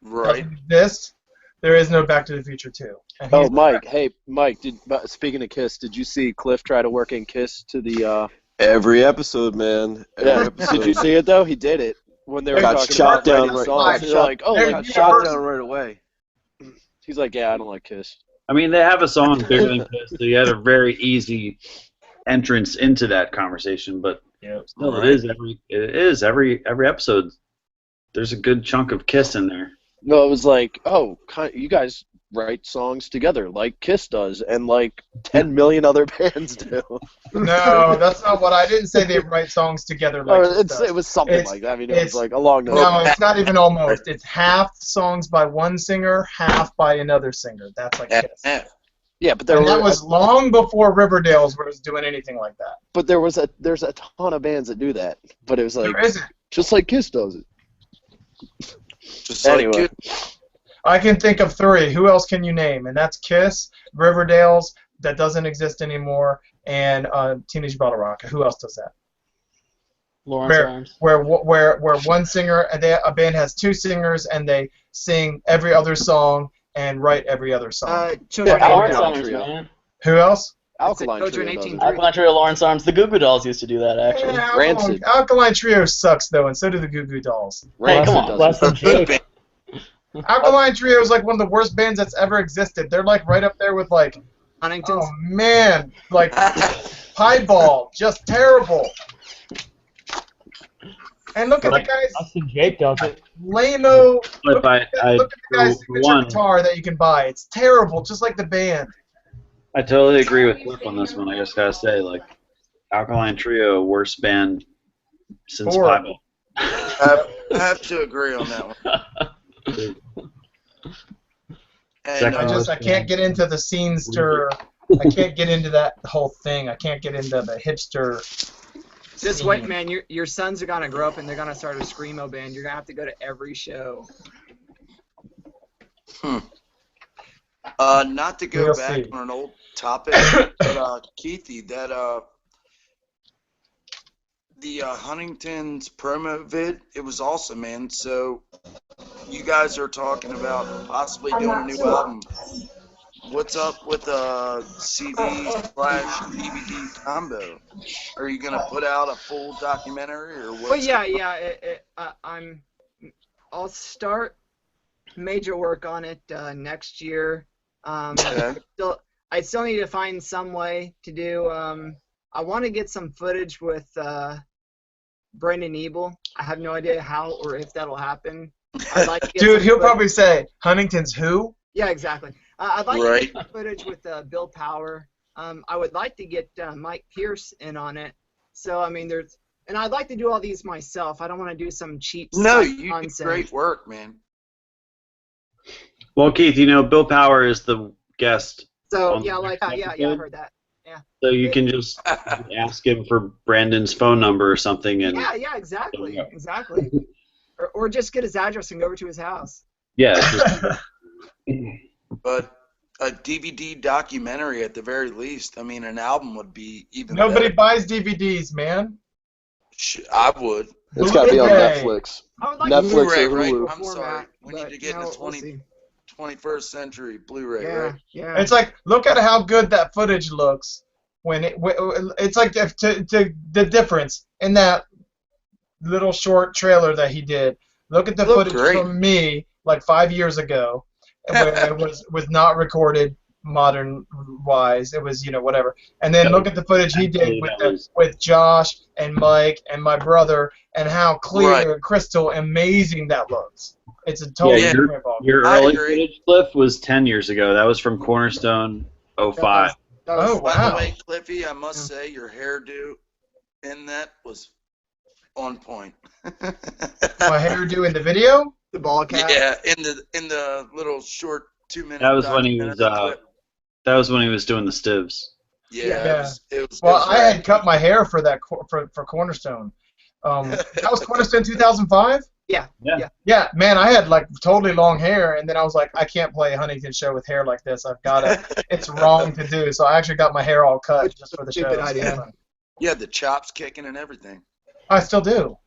Right. Doesn't exist. There is no Back to the Future 2. And Oh, he's- Mike. Hey, Mike. Speaking of Kiss, did you see Cliff try to work in Kiss to the? Every episode, man. Every Yeah. episode. Did you see it though? He did it when they were Got talking shot about down writing right- songs. They're like, oh, There got you shot go. down right away. He's like, yeah, I don't like Kiss. I mean, they have a song bigger than Kiss, so you had a very easy entrance into that conversation. But still, Right. it is every episode. There's a good chunk of Kiss in there. No, it was like, oh, you guys write songs together like Kiss does, and like 10 million other bands do. No, that's not what I didn't say. They write songs together like Or Kiss does. it was something It's- like that. I mean, it was it's- like along those No, lines. it's not even almost. It's half songs by one singer, half by another singer. That's like Kiss. Yeah, but there And that were, was long before Riverdale's was doing anything like that. but there's a ton of bands that do that. But it was like There isn't. just like Kiss does it. Just Anyway. like Kiss. I can think of 3. Who else can you name? And that's Kiss, Riverdale's, that doesn't exist anymore, and Teenage Bottlerocket. Who else does that? Lawrence Arms. Where one singer, a band has 2 singers, and they sing every other song and write every other song. Children Yeah, Lawrence Alkaline Arms, Trio. man. Who else? Alkaline Children Trio does 18. it. Alkaline Trio, Lawrence Arms. The Goo Goo Dolls used to do that, actually. Yeah, Rancid. Alkaline Trio sucks though, and so do the Goo Goo Dolls. Hey, come Rancid on. does less it. than Good Jake. band. Alkaline Trio is like one of the worst bands that's ever existed. They're like right up there with like, Huntingtons. oh man, like Pieball, just terrible. And look at the guys, Less than Jake does it. lame-o. But Look at the guy's for signature one, guitar that you can buy. It's terrible, just like the band. I totally agree with Cliff on this one. I just gotta say, like, Alkaline Trio, worst band since Horrible. Piebald. I have to agree on that one. And Second I can't get into the scenester. I can't get into that whole thing. I can't get into the hipster. Just scene. wait, man. Your sons are gonna grow up and they're gonna start a screamo band. You're gonna have to go to every show. not to go We'll back see. on an old topic, but Keithy, that the Huntingtons promo vid, it was awesome, man. So you guys are talking about possibly doing a new album. What's up with a CD/DVD combo? Are you gonna put out a full documentary or what? Well, yeah. I'll start major work on it next year. Okay. I still need to find some way to do. I want to get some footage with Brendan Ebel. I have no idea how or if that'll happen. I'd like to get Dude, some he'll footage- probably say Huntington's who? Yeah, exactly. I'd like to Right. get some footage with Bill Power. I would like to get Mike Pierce in on it. So I mean, and I'd like to do all these myself. I don't want to do some cheap No, site you did nonsense. great work, man. Well, Keith, Bill Power is the guest, So on yeah, the like next yeah, I episode. heard that. Yeah. so you can just ask him for Brandon's phone number or something, and Yeah, exactly, Yeah. exactly. Or just get his address and go over to his house. yeah, it's just, But a DVD documentary at the very least. I mean, an album would be even Nobody better. buys DVDs, man. I would. It's got to be on Blu-ray. Netflix. I would like Netflix Blu-ray, or right? Hulu. I'm sorry. We need to get in the 21st century Blu-ray, Yeah, right? yeah. It's like, look at how good that footage looks. It's like the difference in that little short trailer that he did. Look at the Looked footage great. from me like 5 years ago, where it was not recorded modern wise. It was whatever. And then look at the footage he did with Josh and Mike and my brother, and how clear Right. and crystal amazing that looks. It's a totally Yeah, different ball. your I early agree. footage, Cliff, was 10 years ago. That was from Cornerstone. 05. Oh, By wow. the way, Cliffy, I must say your hairdo in that was on point. My hairdo in the video? The ball cap. Yeah, in the little short 2-minute That was when he was documentary clip. that was when he was doing the stivs. Yeah, it was Well, I rad. had cut my hair for that for Cornerstone. That was Cornerstone 2005. Yeah. Yeah, man, I had like totally long hair, and then I was like, I can't play a Huntington show with hair like this. I've got to. It's wrong to do. So I actually got my hair all cut just for the show. Stupid idea. You had the chops kicking and everything. I still do.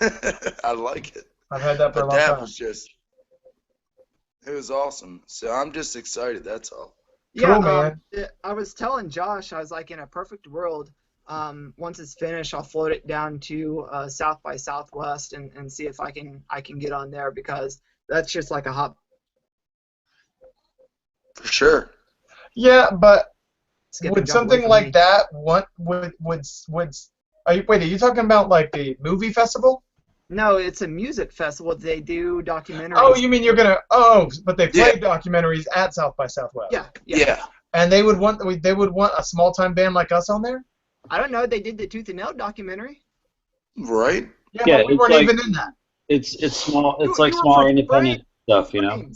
I like it. I've had that for a But long that time. was just, it was awesome. So I'm just excited, that's all. Yeah, Cool, man. I was telling Josh, I was like, in a perfect world, once it's finished, I'll float it down to South by Southwest and see if I can get on there, because that's just like a hop. For sure. Yeah, but Skip would and jump away something from like me. that wait, are you talking about like the movie festival? No, it's a music festival. They do documentaries. Oh, you mean but they play documentaries at South by Southwest. Yeah. And they would want a small time band like us on there? I don't know. They did the Tooth and Nail documentary. Right. Yeah, but we weren't even in that. It's small. It's like smaller independent stuff, you know.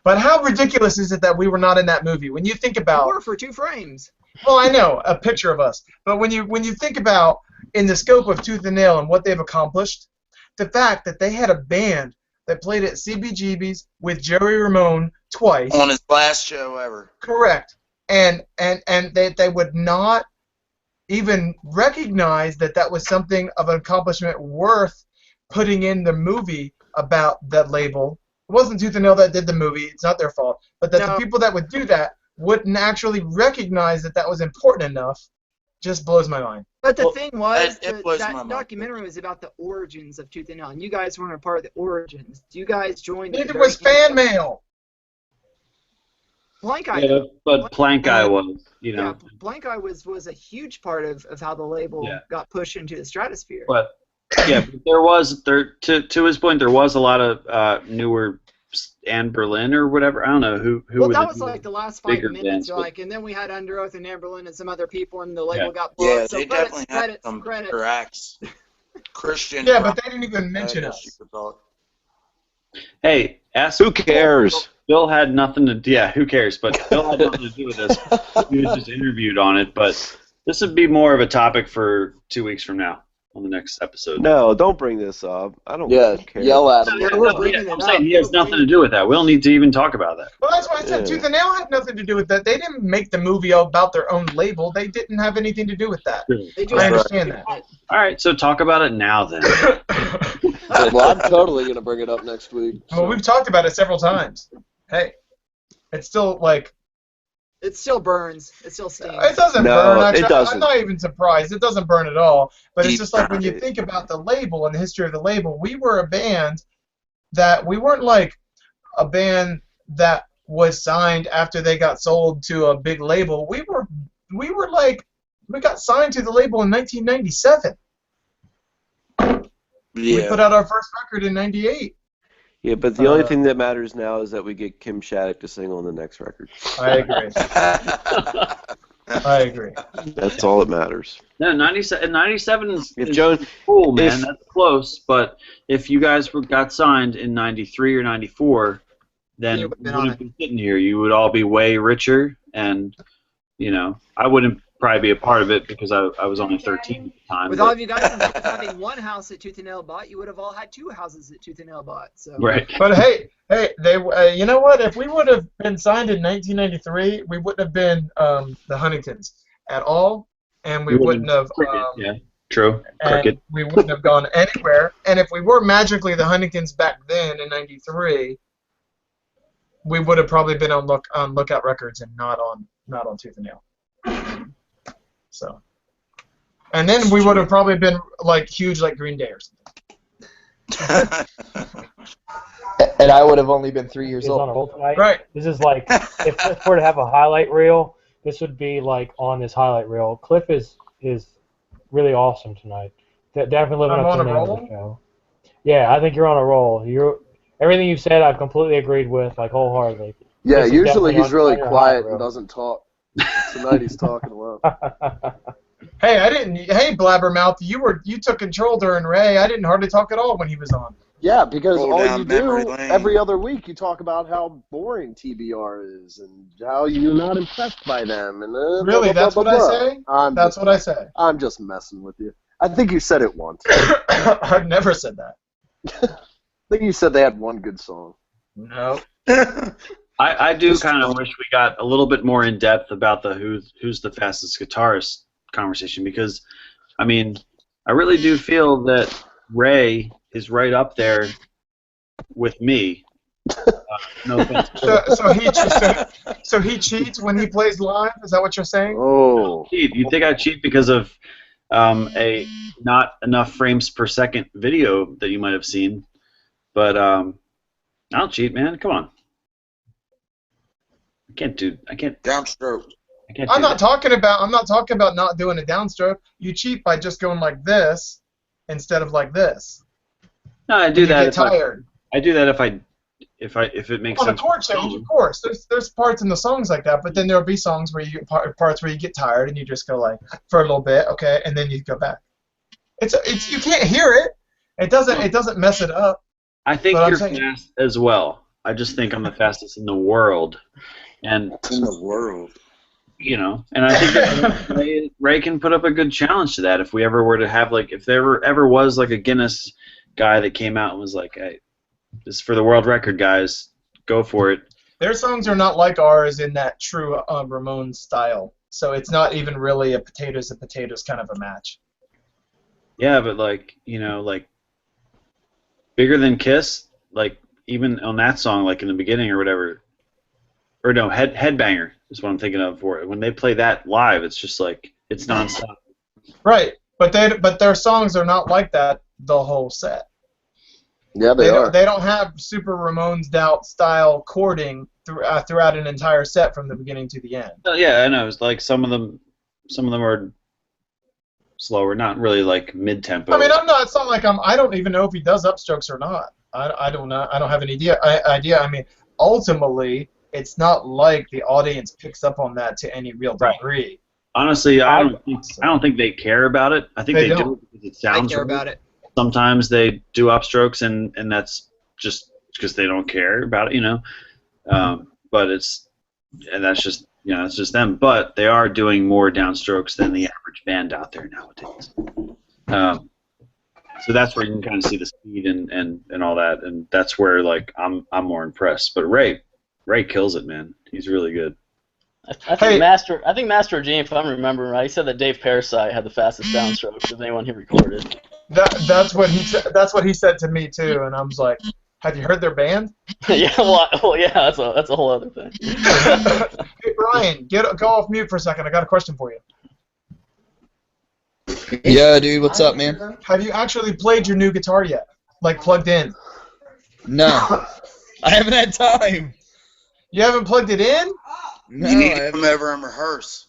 But how ridiculous is it that we were not in that movie? When you think about, Or for 2 frames. well, I know a picture of us, but when you think about in the scope of Tooth and Nail and what they've accomplished, the fact that they had a band that played at CBGB's with Joey Ramone twice. On his last show ever. Correct. And they would not even recognize that was something of an accomplishment worth putting in the movie about that label. It wasn't Tooth and Nail that did the movie. It's not their fault. But that the people that would do that wouldn't actually recognize that was important enough just blows my mind. But the thing was, it blows my that mind. documentary was about the origins of Tooth and Nail, and you guys weren't a part of the origins. You guys joined. Neither was fan mail. Blank Eye. Yeah, but Plank Eye was, you know. Yeah, Blank Eye was a huge part of how the label got pushed into the stratosphere. But yeah, but to his point, there was a lot of newer Anne Berlin or whatever. I don't know who. Well, were that was like the last 5 bigger minutes, bands, but- and then we had Under Oath and Anne Berlin and some other people, and the label got Yeah, blocked. they so definitely had credits, some credits. better acts. Christian. Yeah, rock, but they didn't even mention I us. guess you could call it. Hey, ask. Who cares? Bill had nothing to. Yeah, who cares? But Bill had nothing to do with this. He was just interviewed on it. But this would be more of a topic for 2 weeks from now on the next episode. No, don't bring this up. I don't care. Yell at him. I'm saying he has nothing to do with that. We don't need to even talk about that. Well, that's why I said Tooth and Nail had nothing to do with that. They didn't make the movie about their own label. They didn't have anything to do with that. I understand that. All right, so talk about it now then. Well, I'm totally going to bring it up next week. Well, we've talked about it several times. Hey, it's still like... It still burns. It still stings. It doesn't No, burn. Actually, it doesn't. I'm not even surprised. It doesn't burn at all. But it's Deep just like when you burn. think about the label and the history of the label, we were a band that we weren't like a band that was signed after they got sold to a big label. We were like we got signed to the label in 1997. We put out our first record in '98. Yeah, but the only thing that matters now is that we get Kim Shattuck to sing on the next record. I agree. I agree. That's all that matters. No, 97 is Joan, cool, man. That's close. But if you guys got signed in 93 or 94, then you wouldn't be sitting here. You would all be way richer, and, you know, I wouldn't probably be a part of it because I was only 13 at the time. With all of you guys having one house that Tooth and Nail bought, you would have all had 2 houses that Tooth and Nail bought. So. Right. But hey, they, you know what? If we would have been signed in 1993, we wouldn't have been the Huntingtons at all, and we wouldn't have. Yeah, true. And Cricket. we wouldn't have gone anywhere. And if we were magically the Huntingtons back then in '93, we would have probably been on Lookout Records and not on Tooth and Nail. So, and then we would have probably been like huge, like Green Day or something. And I would have only been 3 years Is on a old. roll tonight. Right. This is like, if Cliff were to have a highlight reel, this would be like on this highlight reel. Cliff is really awesome tonight. Definitely living I'm up on to a the name of roll? the show. Yeah, I think you're on a roll. Everything you've said, I've completely agreed with, like wholeheartedly. Yeah, This is usually definitely he's on really your quiet hot, bro. and doesn't talk. Tonight he's talking a lot. Hey, I didn't. Hey, Blabbermouth, you took control during Ray. I didn't hardly talk at all when he was on. Yeah, because Go all down you memory do lane. every other week, you talk about how boring TBR is and how you're not impressed by them. And Really, that's what I say? That's what I say. I'm just messing with you. I think you said it once. I've never said that. I think you said they had one good song. No. I do kind of wish we got a little bit more in depth about the who's the fastest guitarist conversation, because I mean I really do feel that Ray is right up there with me. No offense. So he cheats when he plays live? Is that what you're saying? Oh. You think I cheat because of a not enough frames per second video that you might have seen? But I'll cheat, man. Come on. I can't. Downstroke. I'm not talking about not doing a downstroke. You cheat by just going like this instead of like this. No, I do that. You get tired. I do that if it makes On a sense. chord change, of course. There's parts in the songs like that, but then there'll be songs where you parts where you get tired and you just go like for a little bit, okay, and then you go back. It's you can't hear it. It doesn't mess it up. I think you're fast as well. I just think I'm the fastest in the world. And in the world. You know, and I think that Ray can put up a good challenge to that if we ever were to have, like, if there ever was like a Guinness guy that came out and was like, hey, this is for the world record, guys, go for it. Their songs are not like ours in that true Ramones style, so it's not even really a potatoes kind of a match. Yeah, but like, you know, like Bigger Than Kiss, like even on that song, like in the beginning or whatever, or no, Headbanger is what I'm thinking of for it. When they play that live, it's just like it's nonstop. Right, but their songs are not like that the whole set. Yeah, they are. They don't have Super Ramones Doubt style chording throughout an entire set from the beginning to the end. Yeah, I know. It's like some of them are slower, not really like mid-tempo. I mean, it's not like I don't even know if he does upstrokes or not. I don't know. I don't have an idea. I mean, ultimately, it's not like the audience picks up on that to any real degree. Right. Honestly, I don't think they care about it. I think they do it because it sounds. I care about it. Sometimes they do upstrokes, and that's just because they don't care about it, you know. But that's just, you know, it's just them. But they are doing more downstrokes than the average band out there nowadays. So that's where you can kind of see the speed and all that, and that's where like I'm more impressed. But Ray kills it, man. He's really good. I think Master Gene, if I'm remembering right, he said that Dave Parasite had the fastest downstrokes of anyone he recorded. That's what he said. That's what he said to me too, and I was like, "Have you heard their band?" Yeah, well, yeah, that's a whole other thing. Hey Brian, go off mute for a second. I got a question for you. Yeah, dude, what's up, man? Have you actually played your new guitar yet? Like plugged in? No, I haven't had time. You haven't plugged it in? No, you need to come over and rehearse.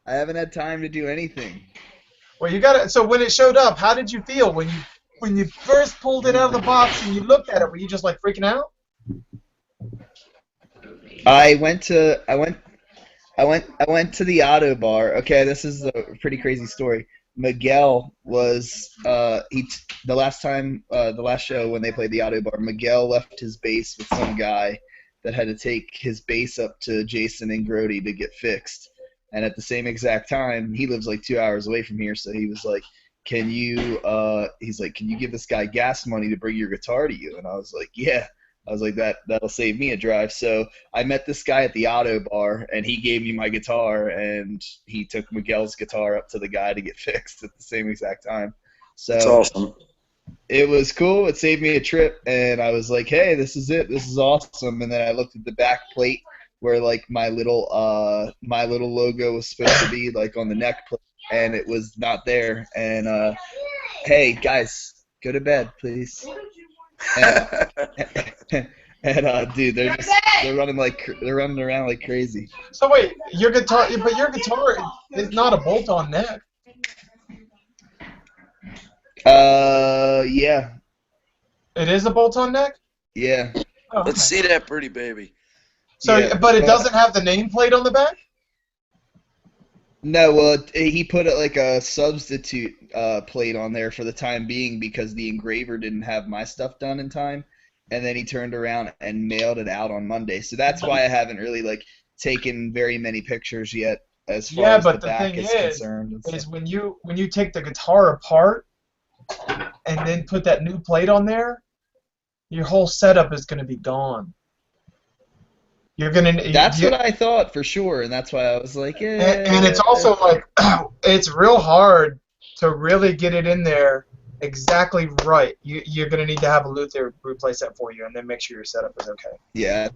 I haven't had time to do anything. Well, you got it. So when it showed up, how did you feel when you first pulled it out of the box and you looked at it? Were you just like freaking out? I went to the auto bar. Okay, this is a pretty crazy story. Miguel was the last show when they played the auto bar, Miguel left his bass with some guy that had to take his bass up to Jason and Grody to get fixed. And at the same exact time, he lives like 2 hours away from here, so he was like, can you give this guy gas money to bring your guitar to you? And I was like, yeah. I was like, that'll save me a drive. So I met this guy at the auto bar, and he gave me my guitar, and he took Miguel's guitar up to the guy to get fixed at the same exact time. So that's awesome. It was cool. It saved me a trip, and I was like, hey, this is it. This is awesome. And then I looked at the back plate where like my little logo was supposed to be, like on the neck plate, and it was not there. And hey, guys, go to bed, please. And dude, they're running around like crazy. So wait, your guitar is not a bolt-on neck. Yeah. It is a bolt-on neck? Yeah. Oh, okay. Let's see that pretty baby. So, Yeah. but it doesn't have the nameplate on the back? No, well, he put it like a substitute plate on there for the time being because the engraver didn't have my stuff done in time, and then he turned around and mailed it out on Monday. So that's why I haven't really like taken very many pictures yet as far as but the the back thing is concerned. and is stuff. when you take the guitar apart and then put that new plate on there, your whole setup is going to be gone. You're gonna. That's what I thought for sure, and that's why I was like, yeah. And it's also like it's real hard to really get it in there exactly right. You're gonna need to have a luthier replace that for you, and then make sure your setup is okay. Yeah.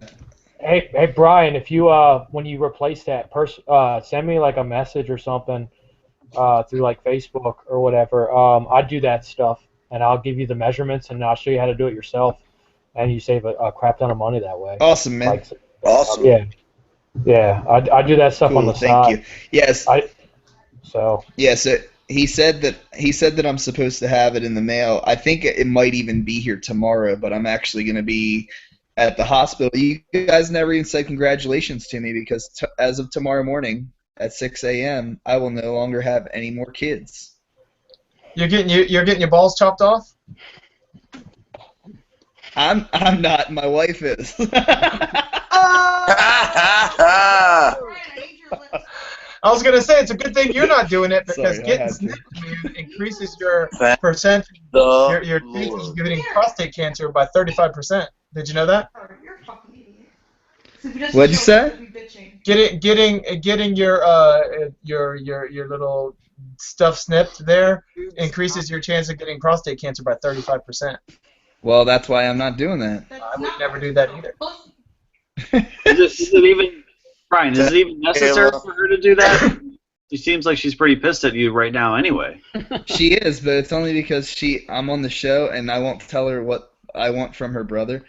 Hey Brian, if you when you replace that send me like a message or something through like Facebook or whatever. I do that stuff, and I'll give you the measurements, and I'll show you how to do it yourself, and you save a crap ton of money that way. Awesome, man. Like, Awesome. Yeah. I do that stuff on the Thank side. you. Yes. So he said that I'm supposed to have it in the mail. I think it might even be here tomorrow, but I'm actually going to be at the hospital. You guys never even said congratulations to me because as of tomorrow morning at 6 a.m., I will no longer have any more kids. You're getting your balls chopped off? I'm not. My wife is. I was gonna say it's a good thing you're not doing it because Sorry, I getting had to. snipped, man, increases your percent, your chances of getting prostate cancer by 35%. Did you know that? What'd you say? Getting your little stuff snipped there increases your chance of getting prostate cancer by 35%. Well, that's why I'm not doing that. I would never do that either. Is it even, Brian, is it even necessary for her to do that? She seems like she's pretty pissed at you right now anyway. She is, but it's only because I'm on the show and I won't tell her what I want from her brother.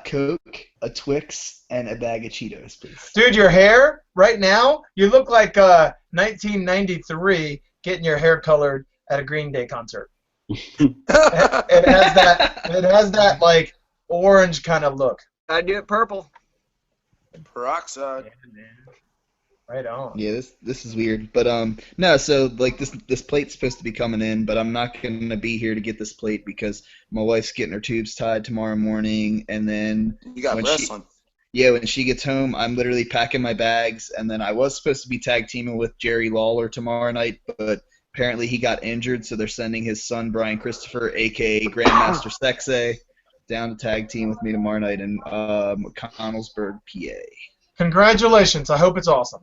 Coke, a Twix, and a bag of Cheetos, please. Dude, your hair right now, you look like 1993 getting your hair colored at a Green Day concert. It has that like orange kind of look. I do it purple. Peroxide. Right on. Yeah, this is weird, but no. So like this plate's supposed to be coming in, but I'm not gonna be here to get this plate because my wife's getting her tubes tied tomorrow morning, and then You got wrestling. when she gets home, I'm literally packing my bags, and then I was supposed to be tag teaming with Jerry Lawler tomorrow night, but apparently he got injured, so they're sending his son Brian Christopher, aka Grandmaster Sexay, down to tag team with me tomorrow night in Connellsburg, PA. Congratulations. I hope it's awesome.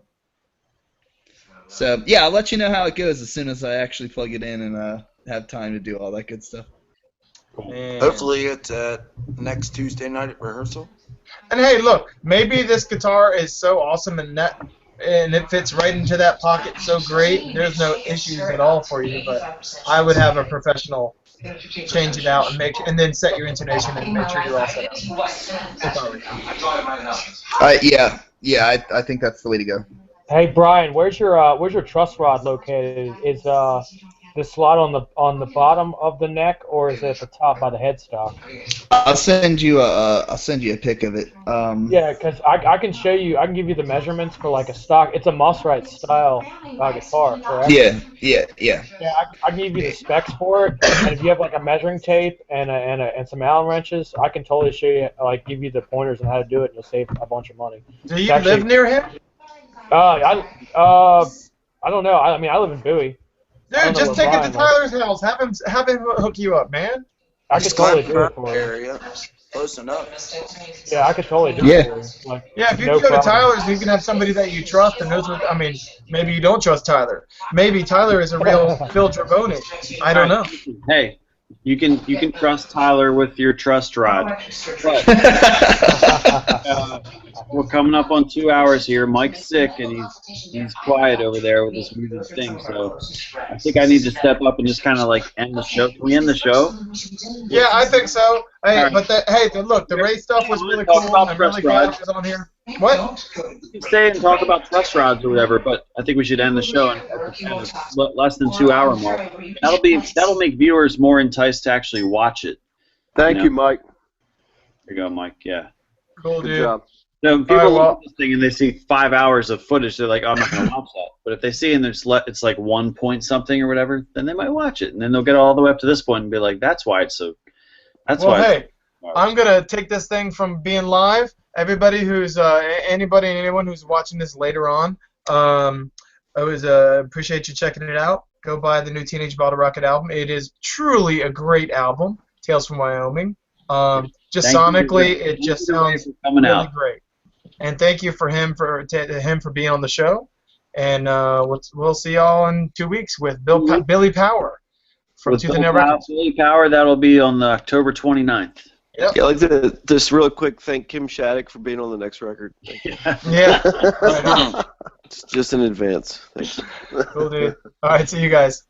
So yeah, I'll let you know how it goes as soon as I actually plug it in and have time to do all that good stuff. Man. Hopefully it's next Tuesday night at rehearsal. And hey, look, maybe this guitar is so awesome and it fits right into that pocket so great. There's no issues at all for you, but I would have a professional change it out and then set your intonation and make sure you're all set up. I think that's the way to go. Hey Brian, where's your truss rod located? Is the slot on the bottom of the neck, or is it at the top by the headstock? I'll send you a pic of it. Yeah, because I can show you. I can give you the measurements for like a stock. It's a Musrite style guitar, correct? Yeah. Yeah, I can give you the specs for it, and if you have like a measuring tape and some Allen wrenches, I can totally show you, like, give you the pointers on how to do it, and you'll save a bunch of money. Do you live near him? I don't know. I mean, I live in Bowie. Dude, just take it to Tyler's house. Have him hook you up, man. I could totally do it for you. Area. Close enough. Yeah, I could totally do it for you. Like, Yeah, if you no go to problem. Tyler's, you can have somebody that you trust and knows what. I mean, maybe you don't trust Tyler. Maybe Tyler is a real Phil Draboni. I don't know. Hey, you can trust Tyler with your trust rod. But, we're coming up on 2 hours here. Mike's sick and he's quiet over there with his music thing. So I think I need to step up and just kind of like end the show. Can we end the show? Yeah, I think so. Hey, All right. but look, the Ray stuff was really cool. I'm really glad it was on here. What? Stay and talk about truss rods or whatever, but I think we should end the show at the less than 2 hour mark. That'll make viewers more enticed to actually watch it. Thank you, Mike. There you go, Mike. Yeah. Cool, Good dude. job. No, people All right, look well- at this thing and they see 5 hours of footage. They're like, oh, I'm not going to watch that. But if they see and it's like 1 point something or whatever, then they might watch it. And then they'll get all the way up to this point and be like, that's why it's so. That's Well, why. hey, I'm gonna take this thing from being live. Everybody who's anybody and anyone who's watching this later on, I was appreciate you checking it out. Go buy the new Teenage Bottlerocket album. It is truly a great album. Tales from Wyoming. Just Thank you. sonically, it just sounds coming really out. great. And thank you for him for being on the show. And we'll see y'all in 2 weeks with Billy Power from With Tooth Bill and Nail Power, Records. Billy Power, that'll be on October 29th. Yep. Yeah, I'd like to just real quick thank Kim Shattuck for being on the next record. Yeah. Right on. Just in advance. Thanks. Cool, dude. All right, see you guys.